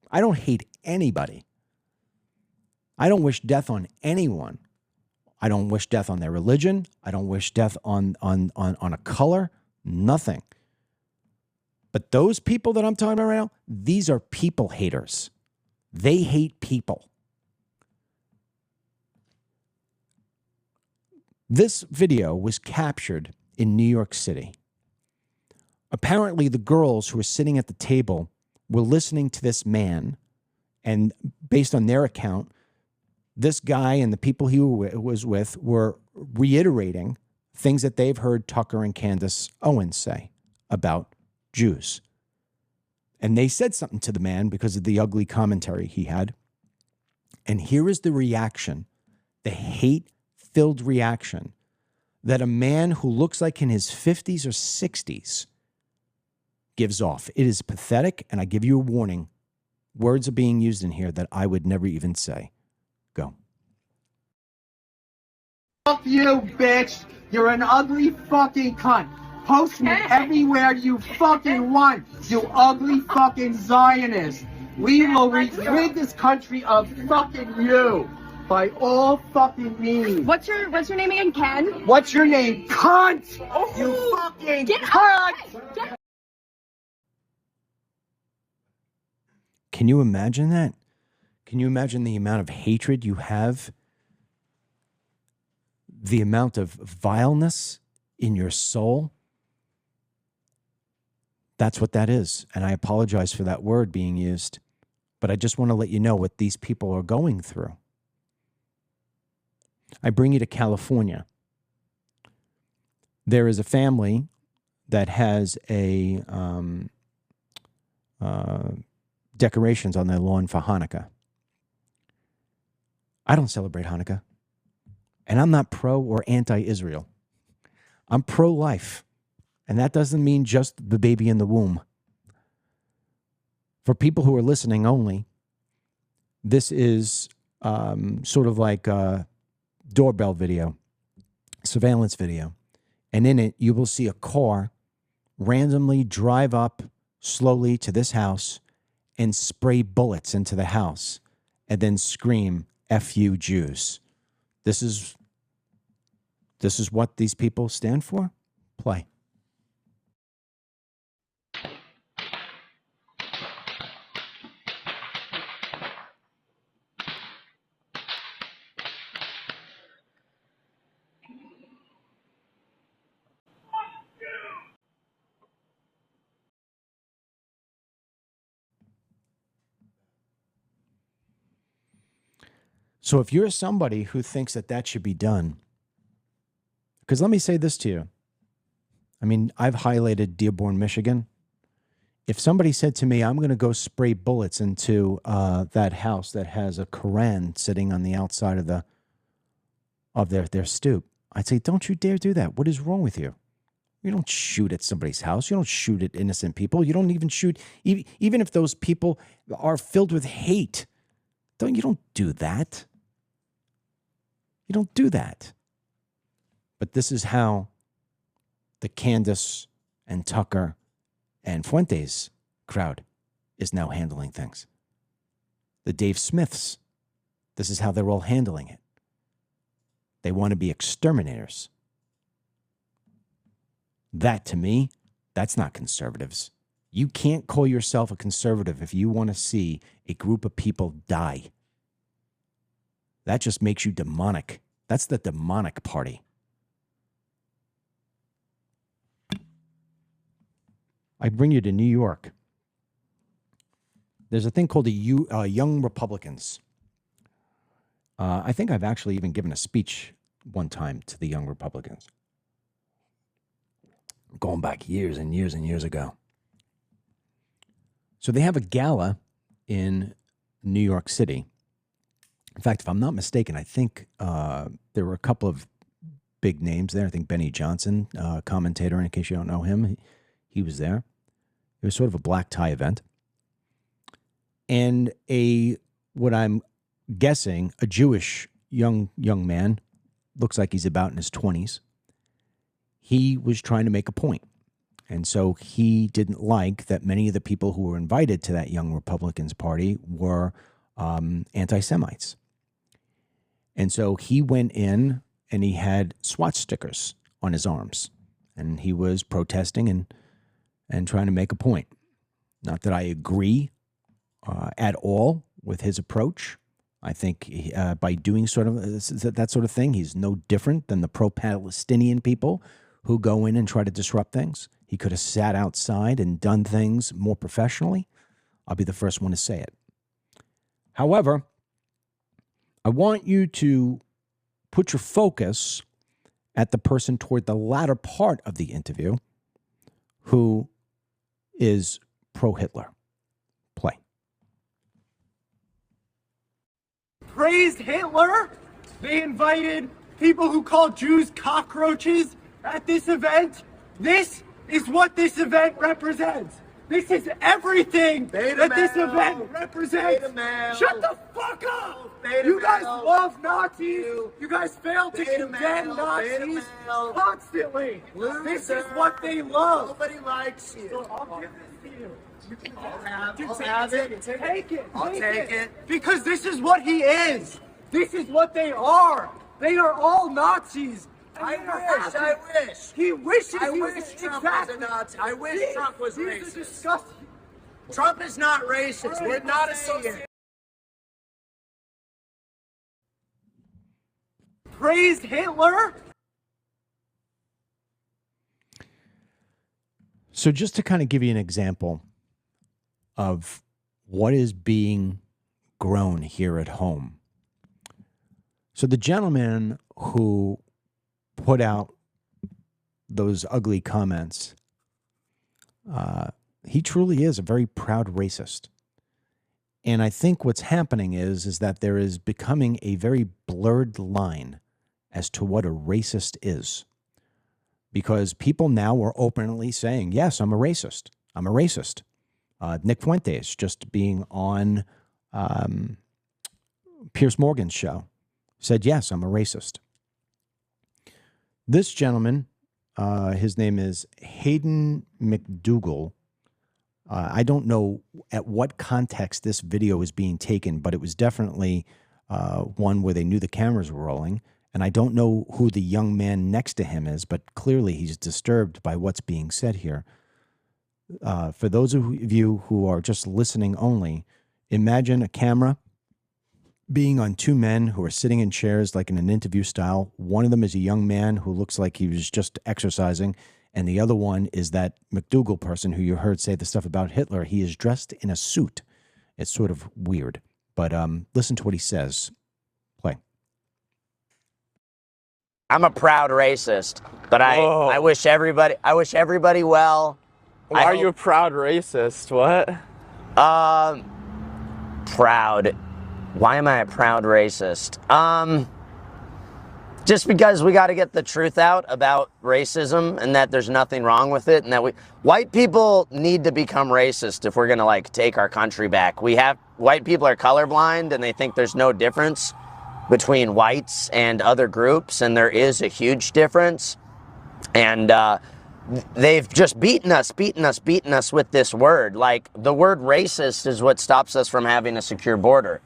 I don't hate anybody. I don't wish death on anyone. I don't wish death on their religion. I don't wish death on a color. Nothing. But those people that I'm talking about right now, these are people haters. They hate people. This video was captured in New York City. Apparently, the girls who were sitting at the table were listening to this man, and based on their account, this guy and the people he was with were reiterating things that they've heard Tucker and Candace Owens say about Jews. And they said something to the man because of the ugly commentary he had. And here is the reaction, the hate-filled reaction that a man who looks like in his 50s or 60s gives off. It is pathetic, and I give you a warning. Words are being used in here that I would never even say. Go. Fuck you, bitch. You're an ugly fucking cunt. Post me everywhere you fucking want, you ugly fucking Zionist. We will rid this country of fucking you by all fucking means. What's your name again, Ken? What's your name, cunt? Oh, you fucking cunt! Can you imagine that? Can you imagine the amount of hatred you have? The amount of vileness in your soul? That's what that is. And I apologize for that word being used. But I just want to let you know what these people are going through. I bring you to California. There is a family that has a decorations on their lawn for Hanukkah. I don't celebrate Hanukkah. And I'm not pro or anti-Israel. I'm pro-life. And that doesn't mean just the baby in the womb. For people who are listening only, this is sort of like a doorbell video, surveillance video. And in it, you will see a car randomly drive up slowly to this house and spray bullets into the house and then scream, F you Jews. This is what these people stand for? Play. So if you're somebody who thinks that that should be done, because let me say this to you. I mean, I've highlighted Dearborn, Michigan. If somebody said to me, I'm going to go spray bullets into that house that has a Koran sitting on the outside of their stoop, I'd say, don't you dare do that. What is wrong with you? You don't shoot at somebody's house. You don't shoot at innocent people. You don't even shoot, even if those people are filled with hate. You don't do that. You don't do that. But this is how the Candace and Tucker and Fuentes crowd is now handling things. The Dave Smiths, this is how they're all handling it. They want to be exterminators. That, to me, that's not conservatives. You can't call yourself a conservative if you want to see a group of people die. That just makes you demonic. That's the demonic party. I bring you to New York. There's a thing called the Young Republicans. I think I've actually even given a speech one time to the Young Republicans. Going back years and years and years ago. So they have a gala in New York City. In fact, if I'm not mistaken, I think there were a couple of big names there. I think Benny Johnson, commentator, in case you don't know him, he was there. It was sort of a black tie event. And what I'm guessing, a Jewish young man, looks like he's about in his 20s. He was trying to make a point. And so he didn't like that many of the people who were invited to that Young Republicans party were anti-Semites. And so he went in and he had SWAT stickers on his arms. And he was protesting and trying to make a point. Not that I agree at all with his approach. I think by doing sort of that sort of thing, he's no different than the pro-Palestinian people who go in and try to disrupt things. He could have sat outside and done things more professionally. I'll be the first one to say it. However, I want you to put your focus at the person toward the latter part of the interview who is pro-Hitler. Play. Praised Hitler. They invited people who call Jews cockroaches at this event. This is what this event represents. This is everything that this event represents. Shut the fuck up! You guys love Nazis. You guys fail to condemn Nazis constantly. This is what they love. Nobody likes you. So I'll give this to you. I'll have it. Take it. I'll take it. Because this is what he is. This is what they are. They are all Nazis. I wish. He wishes he was Trump was a Nazi. I wish Trump was racist. Trump is not racist. We're not associated. Praised Hitler. So just to kind of give you an example of what is being grown here at home. So the gentleman who put out those ugly comments, he truly is a very proud racist. And I think what's happening is that there is becoming a very blurred line as to what a racist is. Because people now are openly saying, yes, I'm a racist. I'm a racist. Nick Fuentes, just being on Piers Morgan's show, said, yes, I'm a racist. This gentleman, his name is Hayden McDougall. I don't know at what context this video is being taken, but it was definitely one where they knew the cameras were rolling. And I don't know who the young man next to him is, but clearly he's disturbed by what's being said here. For those of you who are just listening only, imagine a camera being on two men who are sitting in chairs like in an interview style. One of them is a young man who looks like he was just exercising, and the other one is that McDougall person who you heard say the stuff about Hitler. He is dressed in a suit. It's sort of weird, but listen to what he says. I'm a proud racist, but I wish everybody well. Why are you a proud racist? What? Proud. Why am I a proud racist? Just because we got to get the truth out about racism and that there's nothing wrong with it, and that white people need to become racist if we're gonna like take our country back. White people are colorblind and they think there's no difference between whites and other groups, and there is a huge difference. And they've just beaten us with this word. Like, the word racist is what stops us from having a secure border.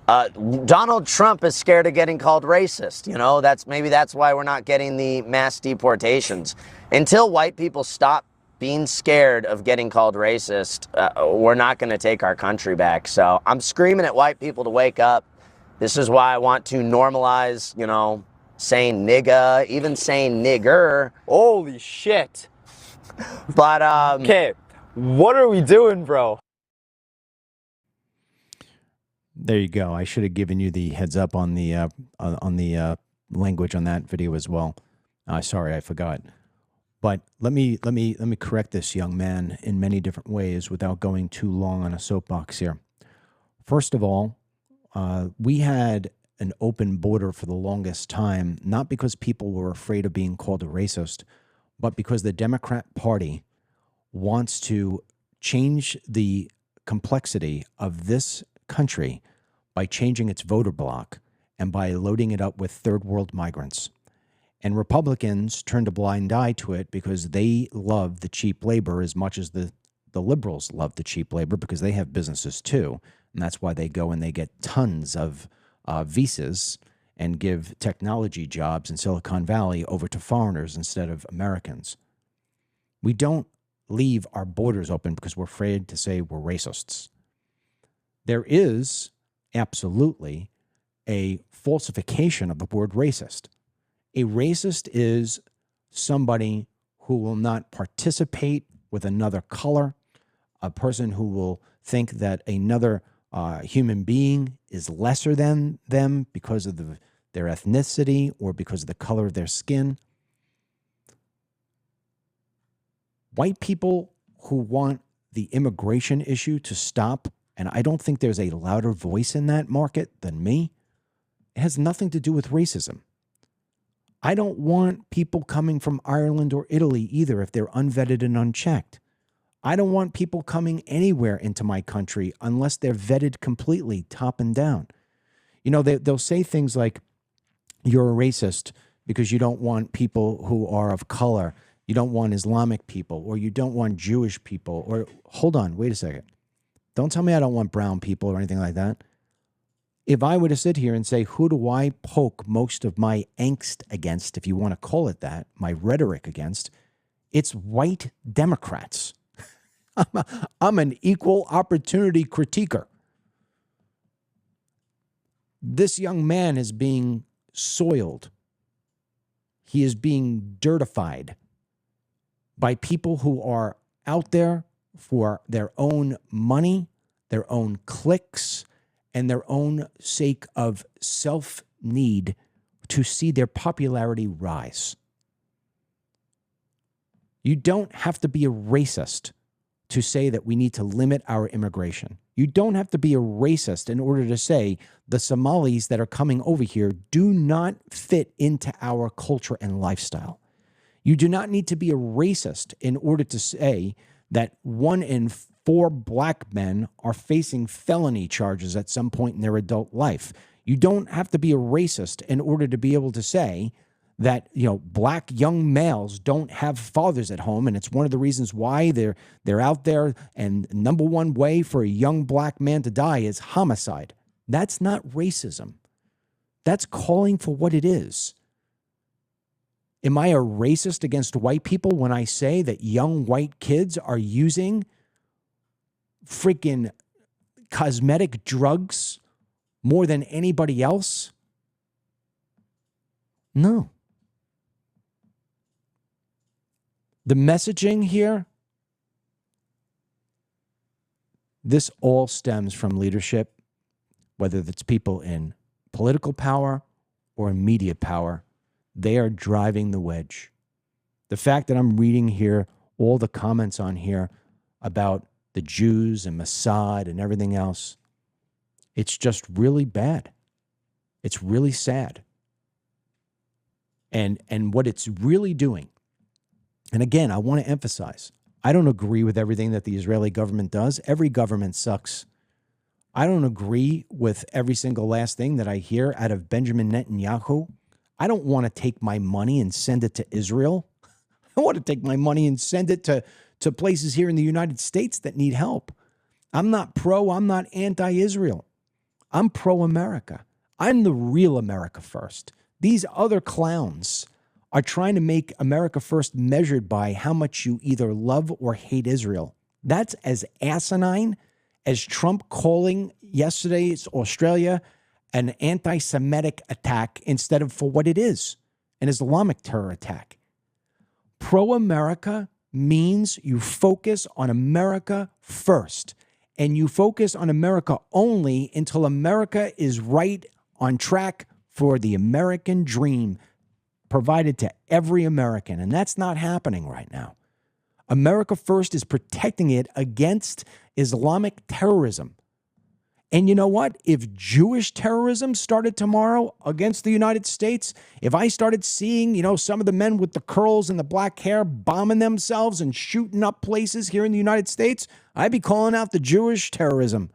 Donald Trump is scared of getting called racist. You know, maybe that's why we're not getting the mass deportations. Until white people stop being scared of getting called racist, we're not going to take our country back. So I'm screaming at white people to wake up. This is why I want to normalize, you know, saying nigga, even saying nigger. Holy shit. But, okay, what are we doing, bro? There you go. I should have given you the heads up on the language on that video as well. Sorry, I forgot. But let me correct this young man in many different ways without going too long on a soapbox here. First of all, we had an open border for the longest time, not because people were afraid of being called a racist, but because the Democrat Party wants to change the complexity of this country by changing its voter bloc and by loading it up with third world migrants. And Republicans turned a blind eye to it because they love the cheap labor as much as the liberals love the cheap labor, because they have businesses too. And that's why they go and they get tons of visas and give technology jobs in Silicon Valley over to foreigners instead of Americans. We don't leave our borders open because we're afraid to say we're racists. There is absolutely a falsification of the word racist. A racist is somebody who will not participate with another color, a person who will think that another human being is lesser than them because of their ethnicity or because of the color of their skin. White people who want the immigration issue to stop, and I don't think there's a louder voice in that market than me, it has nothing to do with racism. I don't want people coming from Ireland or Italy either if they're unvetted and unchecked. I don't want people coming anywhere into my country unless they're vetted completely, top and down. You know, they'll say things like, you're a racist because you don't want people who are of color, you don't want Islamic people, or you don't want Jewish people, or hold on, wait a second. Don't tell me I don't want brown people or anything like that. If I were to sit here and say, who do I poke most of my angst against, if you want to call it that, my rhetoric against, it's white Democrats. I'm an equal opportunity critiquer. This young man is being soiled. He is being dirtified by people who are out there for their own money, their own clicks, and their own sake of self-need to see their popularity rise. You don't have to be a racist to say that we need to limit our immigration. You don't have to be a racist in order to say the Somalis that are coming over here do not fit into our culture and lifestyle. You do not need to be a racist in order to say that 1 in 4 black men are facing felony charges at some point in their adult life. You don't have to be a racist in order to be able to say that, you know, black young males don't have fathers at home, and it's one of the reasons why they're out there, and number one way for a young black man to die is homicide. That's not racism. That's calling for what it is. Am I a racist against white people when I say that young white kids are using freaking cosmetic drugs more than anybody else? No. The messaging here, this all stems from leadership, whether it's people in political power or in media power. They are driving the wedge. The fact that I'm reading here all the comments on here about the Jews and Mossad and everything else, it's just really bad. It's really sad. And what it's really doing, and again, I want to emphasize, I don't agree with everything that the Israeli government does. Every government sucks. I don't agree with every single last thing that I hear out of Benjamin Netanyahu. I don't want to take my money and send it to Israel. I want to take my money and send it to places here in the United States that need help. I'm not anti-Israel. I'm pro-America. I'm the real America first. These other clowns are trying to make America first measured by how much you either love or hate Israel. That's as asinine as Trump calling yesterday's Australia an anti-Semitic attack instead of for what it is, an Islamic terror attack. Pro-America means you focus on America first, and you focus on America only until America is right on track for the American dream provided to every American, and that's not happening right now. America First is protecting it against Islamic terrorism. And you know what? If Jewish terrorism started tomorrow against the United States, if I started seeing, some of the men with the curls and the black hair bombing themselves and shooting up places here in the United States, I'd be calling out the Jewish terrorism.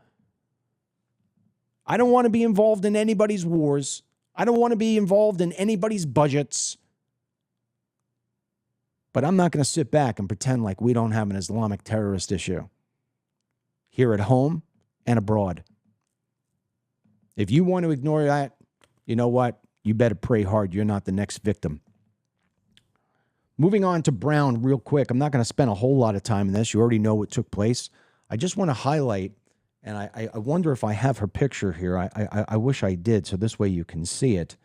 I don't want to be involved in anybody's wars. I don't want to be involved in anybody's budgets. But I'm not going to sit back and pretend like we don't have an Islamic terrorist issue here at home and abroad. If you want to ignore that, you know what? You better pray hard. You're not the next victim. Moving on to Brown real quick. I'm not going to spend a whole lot of time in this. You already know what took place. I just want to highlight, and I wonder if I have her picture here. I wish I did, so this way you can see it.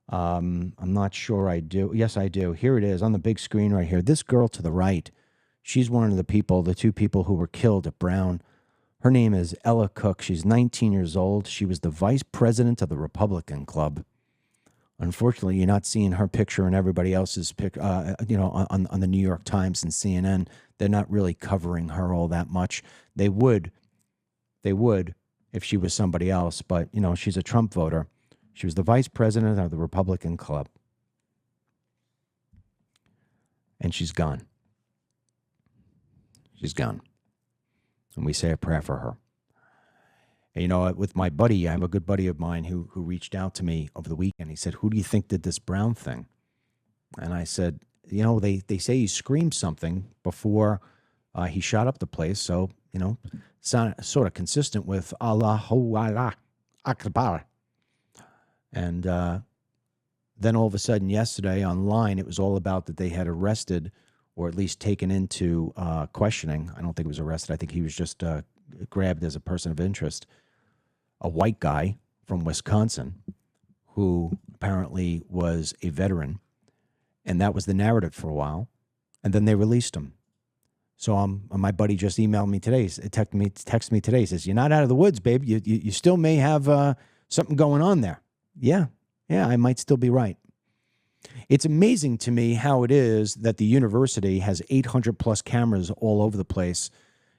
I'm not sure I do. Yes, I do. Here it is on the big screen right here. This girl to the right, she's one of the two people who were killed at Brown. Her name is Ella Cook. She's 19 years old. She was the vice president of the Republican Club. Unfortunately, you're not seeing her picture and everybody else's pic, on the New York Times and CNN. They're not really covering her all that much. They would if she was somebody else, but she's a Trump voter. She was the vice president of the Republican Club. And she's gone. She's gone. And we say a prayer for her. And, with my buddy, I have a good buddy of mine who reached out to me over the weekend. He said, "Who do you think did this Brown thing?" And I said, they say he screamed something before he shot up the place. So, sort of consistent with Allahu Allah Akbar. And then all of a sudden yesterday online, it was all about that they had arrested or at least taken into questioning. I don't think he was arrested. I think he was just grabbed as a person of interest. A white guy from Wisconsin who apparently was a veteran. And that was the narrative for a while. And then they released him. So my buddy just emailed me today, texted me today, says, "You're not out of the woods, babe. You still may have something going on there." Yeah, I might still be right. It's amazing to me how it is that the university has 800 plus cameras all over the place.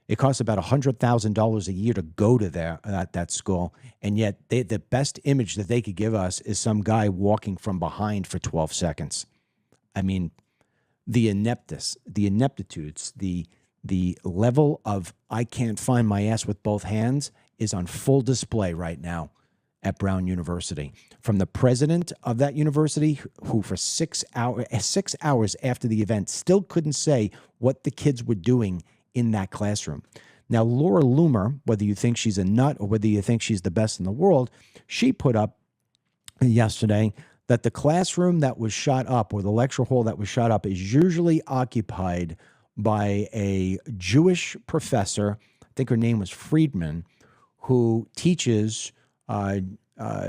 It costs about $100,000 a year to go to that school, and yet the best image that they could give us is some guy walking from behind for 12 seconds. I mean, the ineptitudes, the level of I can't find my ass with both hands is on full display right now at Brown University. From the president of that university, who for 6 hours after the event still couldn't say what the kids were doing in that classroom. Now, Laura Loomer, whether you think she's a nut or whether you think she's the best in the world, she put up yesterday that the classroom that was shot up or the lecture hall that was shot up is usually occupied by a Jewish professor, I think her name was Friedman, who teaches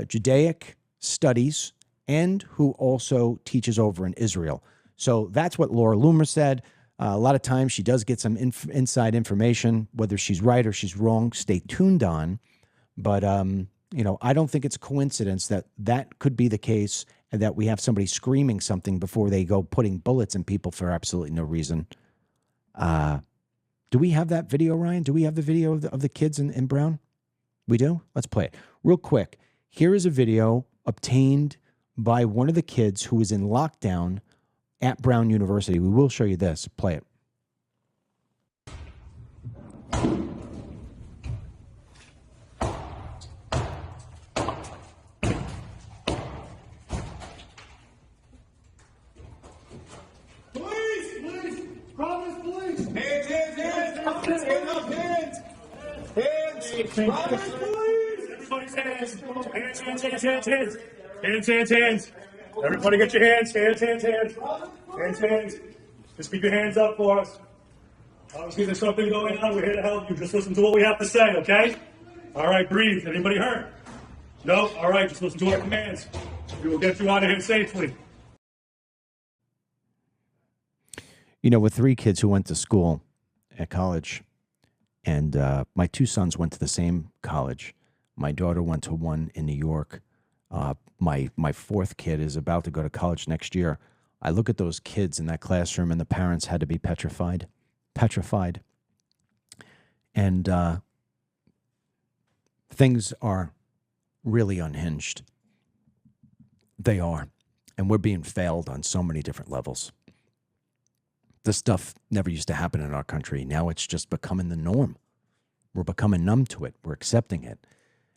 Judaic studies and who also teaches over in Israel. So that's what Laura Loomer said. A lot of times she does get some inside information, whether she's right or she's wrong, stay tuned on. But, I don't think it's a coincidence that could be the case that we have somebody screaming something before they go putting bullets in people for absolutely no reason. Do we have that video, Ryan? Do we have the video of the kids in Brown? We do? Let's play it. Real quick, here is a video obtained by one of the kids who was in lockdown at Brown University. We will show you this. Play it. Hands. Everybody get your hands. Hands. Just keep your hands up for us. Obviously, there's something going on. We're here to help you. Just listen to what we have to say, okay? All right, breathe. Anybody hurt? No? All right, just listen to our commands. We will get you out of here safely. You know, with 3 kids who went to school at college, and my 2 sons went to the same college. My daughter went to one in New York. My 4th kid is about to go to college next year. I look at those kids in that classroom, and the parents had to be petrified. And things are really unhinged. They are. And we're being failed on so many different levels. This stuff never used to happen in our country. Now it's just becoming the norm. We're becoming numb to it. We're accepting it.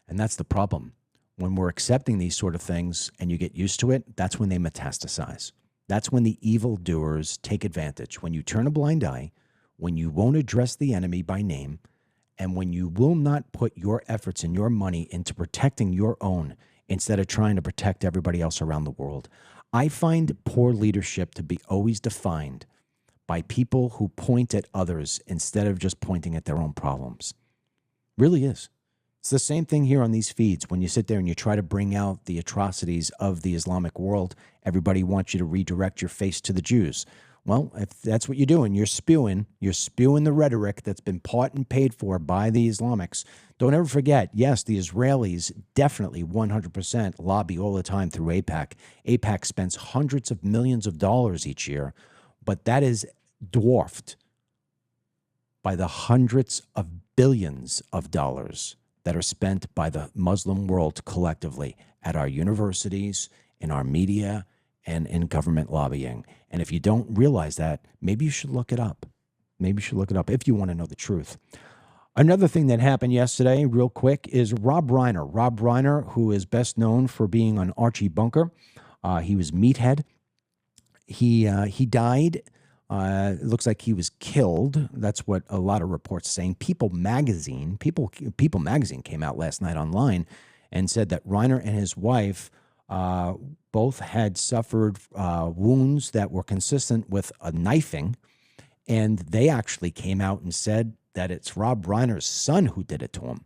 And that's the problem. When we're accepting these sort of things and you get used to it, that's when they metastasize. That's when the evildoers take advantage. When you turn a blind eye, when you won't address the enemy by name, and when you will not put your efforts and your money into protecting your own instead of trying to protect everybody else around the world. I find poor leadership to be always defined by people who point at others instead of just pointing at their own problems. Really is. It's the same thing here on these feeds. When you sit there and you try to bring out the atrocities of the Islamic world, everybody wants you to redirect your face to the Jews. Well, if that's what you're doing, you're spewing the rhetoric that's been bought and paid for by the Islamics. Don't ever forget, yes, the Israelis definitely 100% lobby all the time through AIPAC. AIPAC spends hundreds of millions of dollars each year, but that is dwarfed by the hundreds of billions of dollars that are spent by the Muslim world collectively at our universities, in our media, and in government lobbying. And if you don't realize that, maybe you should look it up. Maybe you should look it up if you want to know the truth. Another thing that happened yesterday, real quick, is Rob Reiner. Rob Reiner, who is best known for being on Archie Bunker. He was Meathead. He died. It looks like he was killed. That's what a lot of reports are saying. People Magazine came out last night online and said that Reiner and his wife both had suffered wounds that were consistent with a knifing, and they actually came out and said that it's Rob Reiner's son who did it to him.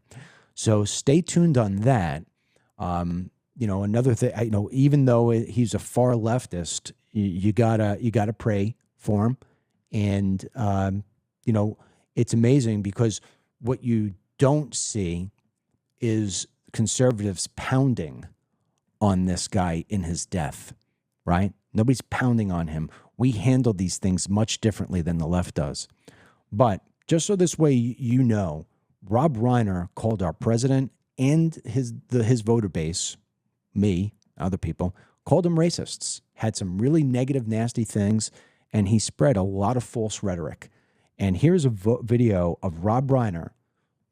So stay tuned on that. Another thing, even though he's a far leftist, you gotta pray for him. And, it's amazing because what you don't see is conservatives pounding on this guy in his death, right? Nobody's pounding on him. We handle these things much differently than the left does. But just so this way you know, Rob Reiner called our president and his voter base, me, other people, called them racists, had some really negative, nasty things, and he spread a lot of false rhetoric. And here's a video of Rob Reiner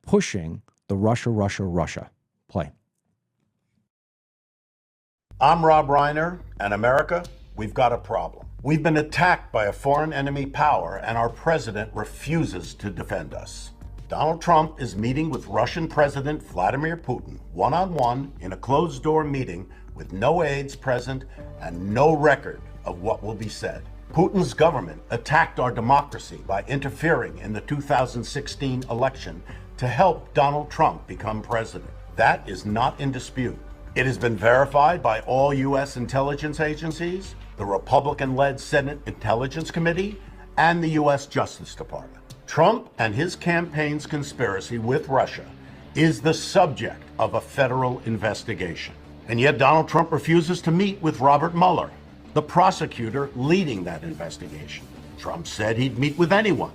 pushing the Russia. Play. I'm Rob Reiner, and America, we've got a problem. We've been attacked by a foreign enemy power, and our president refuses to defend us. Donald Trump is meeting with Russian President Vladimir Putin one-on-one in a closed-door meeting with no aides present and no record of what will be said. Putin's government attacked our democracy by interfering in the 2016 election to help Donald Trump become president. That is not in dispute. It has been verified by all U.S. intelligence agencies, the Republican-led Senate Intelligence Committee, and the U.S. Justice Department. Trump and his campaign's conspiracy with Russia is the subject of a federal investigation. And yet Donald Trump refuses to meet with Robert Mueller, the prosecutor leading that investigation. Trump said he'd meet with anyone.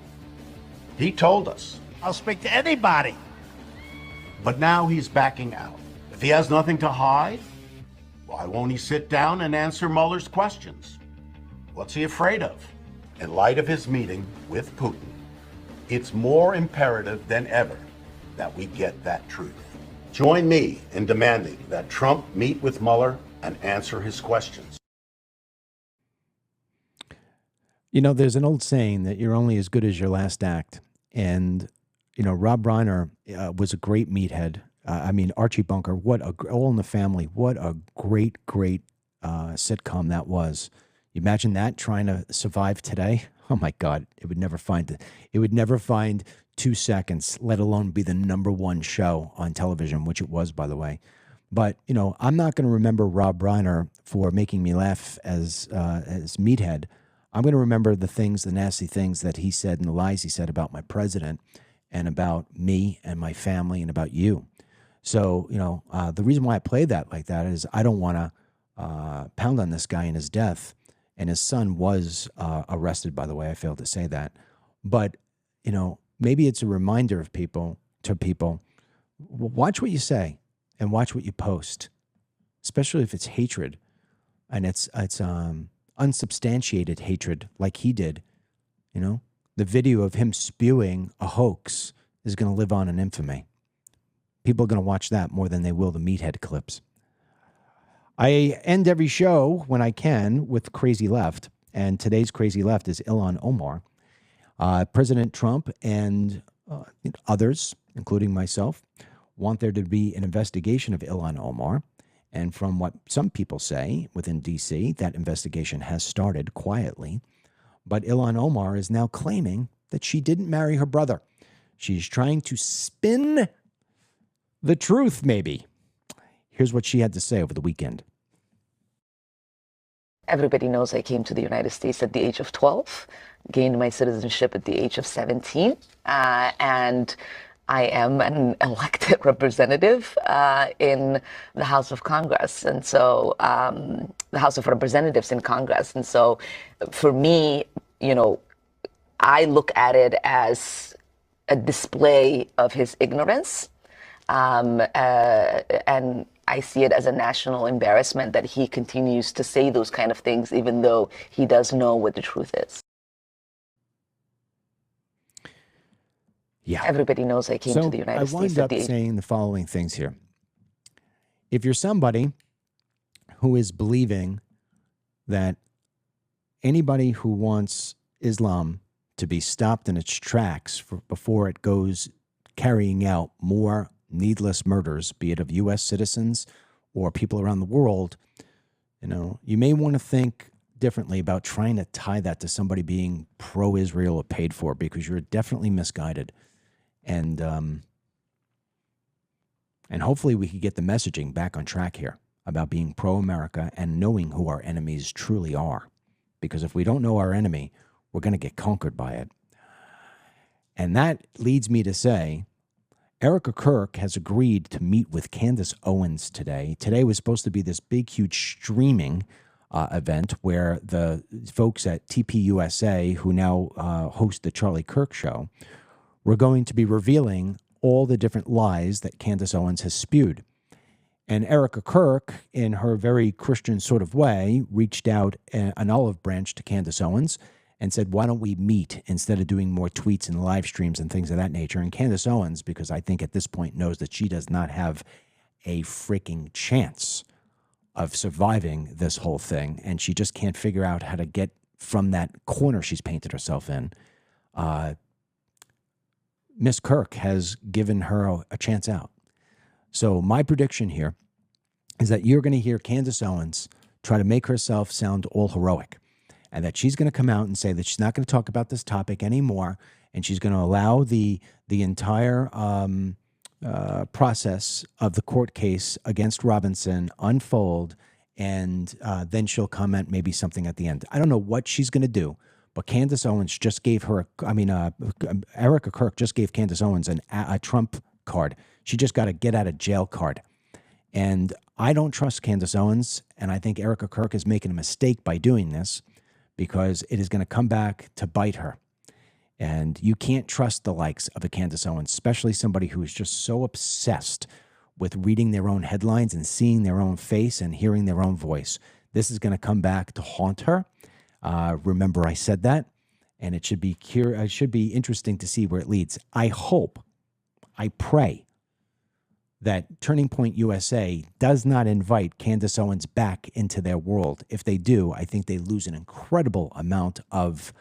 He told us, I'll speak to anybody. But now he's backing out. If he has nothing to hide, why won't he sit down and answer Mueller's questions? What's he afraid of? In light of his meeting with Putin, it's more imperative than ever that we get that truth. Join me in demanding that Trump meet with Mueller and answer his questions. You know, there's an old saying that you're only as good as your last act. And, you know, Rob Reiner was a great meathead. Archie Bunker, All in the Family, what a great sitcom that was. You imagine that trying to survive today? Oh my God, it would never find 2 seconds, let alone be the #1 show on television, which it was, by the way. But, you know, I'm not going to remember Rob Reiner for making me laugh as meathead. I'm going to remember the nasty things that he said and the lies he said about my president and about me and my family and about you. So, you know, the reason why I play that like that is I don't want to pound on this guy in his death. And his son was arrested, by the way. I failed to say that. But, you know, maybe it's a reminder of people, watch what you say and watch what you post, especially if it's hatred and it's unsubstantiated hatred like he did. You know, the video of him spewing a hoax is going to live on in infamy. People are going to watch that more than they will the meathead clips. I end every show when I can with Crazy Left, and today's Crazy Left is Ilhan Omar. President Trump and others, including myself, want there to be an investigation of Ilhan Omar. And from what some people say within D.C., that investigation has started quietly. But Ilhan Omar is now claiming that she didn't marry her brother. She's trying to spin the truth, maybe. Here's what she had to say over the weekend. Everybody knows I came to the United States at the age of 12, gained my citizenship at the age of 17, and I am an elected representative in the House of Congress, and so the House of Representatives in Congress. And so for me, you know, I look at it as a display of his ignorance, and I see it as a national embarrassment that he continues to say those kind of things, even though he does know what the truth is. Yeah. Everybody knows I came to the United States. I wind up saying the following things here. If you're somebody who is believing that anybody who wants Islam to be stopped in its tracks before it goes carrying out more needless murders, be it of U.S. citizens or people around the world, you know, you may want to think differently about trying to tie that to somebody being pro-Israel or paid for, because you're definitely misguided. And hopefully we could get the messaging back on track here about being pro-America and knowing who our enemies truly are. Because if we don't know our enemy, we're going to get conquered by it. And that leads me to say, Erica Kirk has agreed to meet with Candace Owens today. Today was supposed to be this big, huge streaming event where the folks at TPUSA, who now host the Charlie Kirk Show, were going to be revealing all the different lies that Candace Owens has spewed. And Erica Kirk, in her very Christian sort of way, reached out an olive branch to Candace Owens and said, why don't we meet instead of doing more tweets and live streams and things of that nature? And Candace Owens, because I think at this point knows that she does not have a freaking chance of surviving this whole thing, and she just can't figure out how to get from that corner she's painted herself in. Miss Kirk has given her a chance out. So my prediction here is that you're going to hear Candace Owens try to make herself sound all heroic, and that she's going to come out and say that she's not going to talk about this topic anymore, and she's going to allow the entire process of the court case against Robinson unfold, and then she'll comment maybe something at the end. I don't know what she's going to do, but Candace Owens just gave her, Erica Kirk just gave Candace Owens a Trump card. She just got a get out of jail card. And I don't trust Candace Owens, and I think Erica Kirk is making a mistake by doing this because it is going to come back to bite her. And you can't trust the likes of a Candace Owens, especially somebody who is just so obsessed with reading their own headlines and seeing their own face and hearing their own voice. This is going to come back to haunt her. Remember, I said that, and it should be interesting to see where it leads. I pray that Turning Point USA does not invite Candace Owens back into their world. If they do, I think they lose an incredible amount of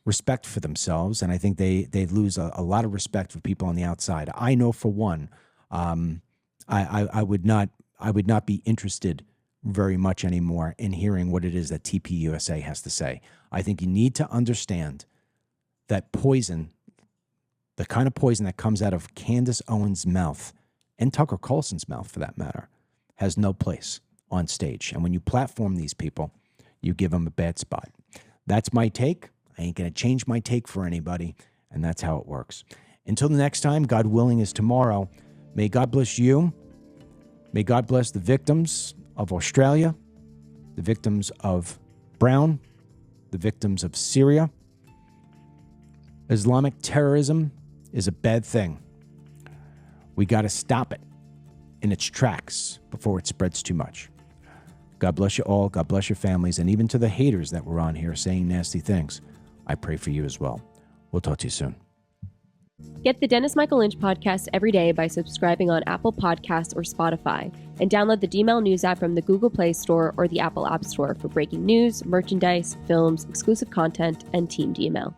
respect for themselves, and I think they lose a lot of respect for people on the outside. I know for one, I would not be interested very much anymore in hearing what it is that TPUSA has to say. I think you need to understand that poison, the kind of poison that comes out of Candace Owens' mouth, and Tucker Carlson's mouth for that matter, has no place on stage. And when you platform these people, you give them a bad spot. That's my take. I ain't going to change my take for anybody, and that's how it works. Until the next time, God willing, is tomorrow. May God bless you. May God bless the victims of Australia, the victims of Brown, the victims of Syria. Islamic terrorism is a bad thing. We got to stop it in its tracks before it spreads too much. God bless you all. God bless your families. And even to the haters that were on here saying nasty things, I pray for you as well. We'll talk to you soon. Get the Dennis Michael Lynch podcast every day by subscribing on Apple Podcasts or Spotify, and download the DMail News app from the Google Play Store or the Apple App Store for breaking news, merchandise, films, exclusive content, and team DMail.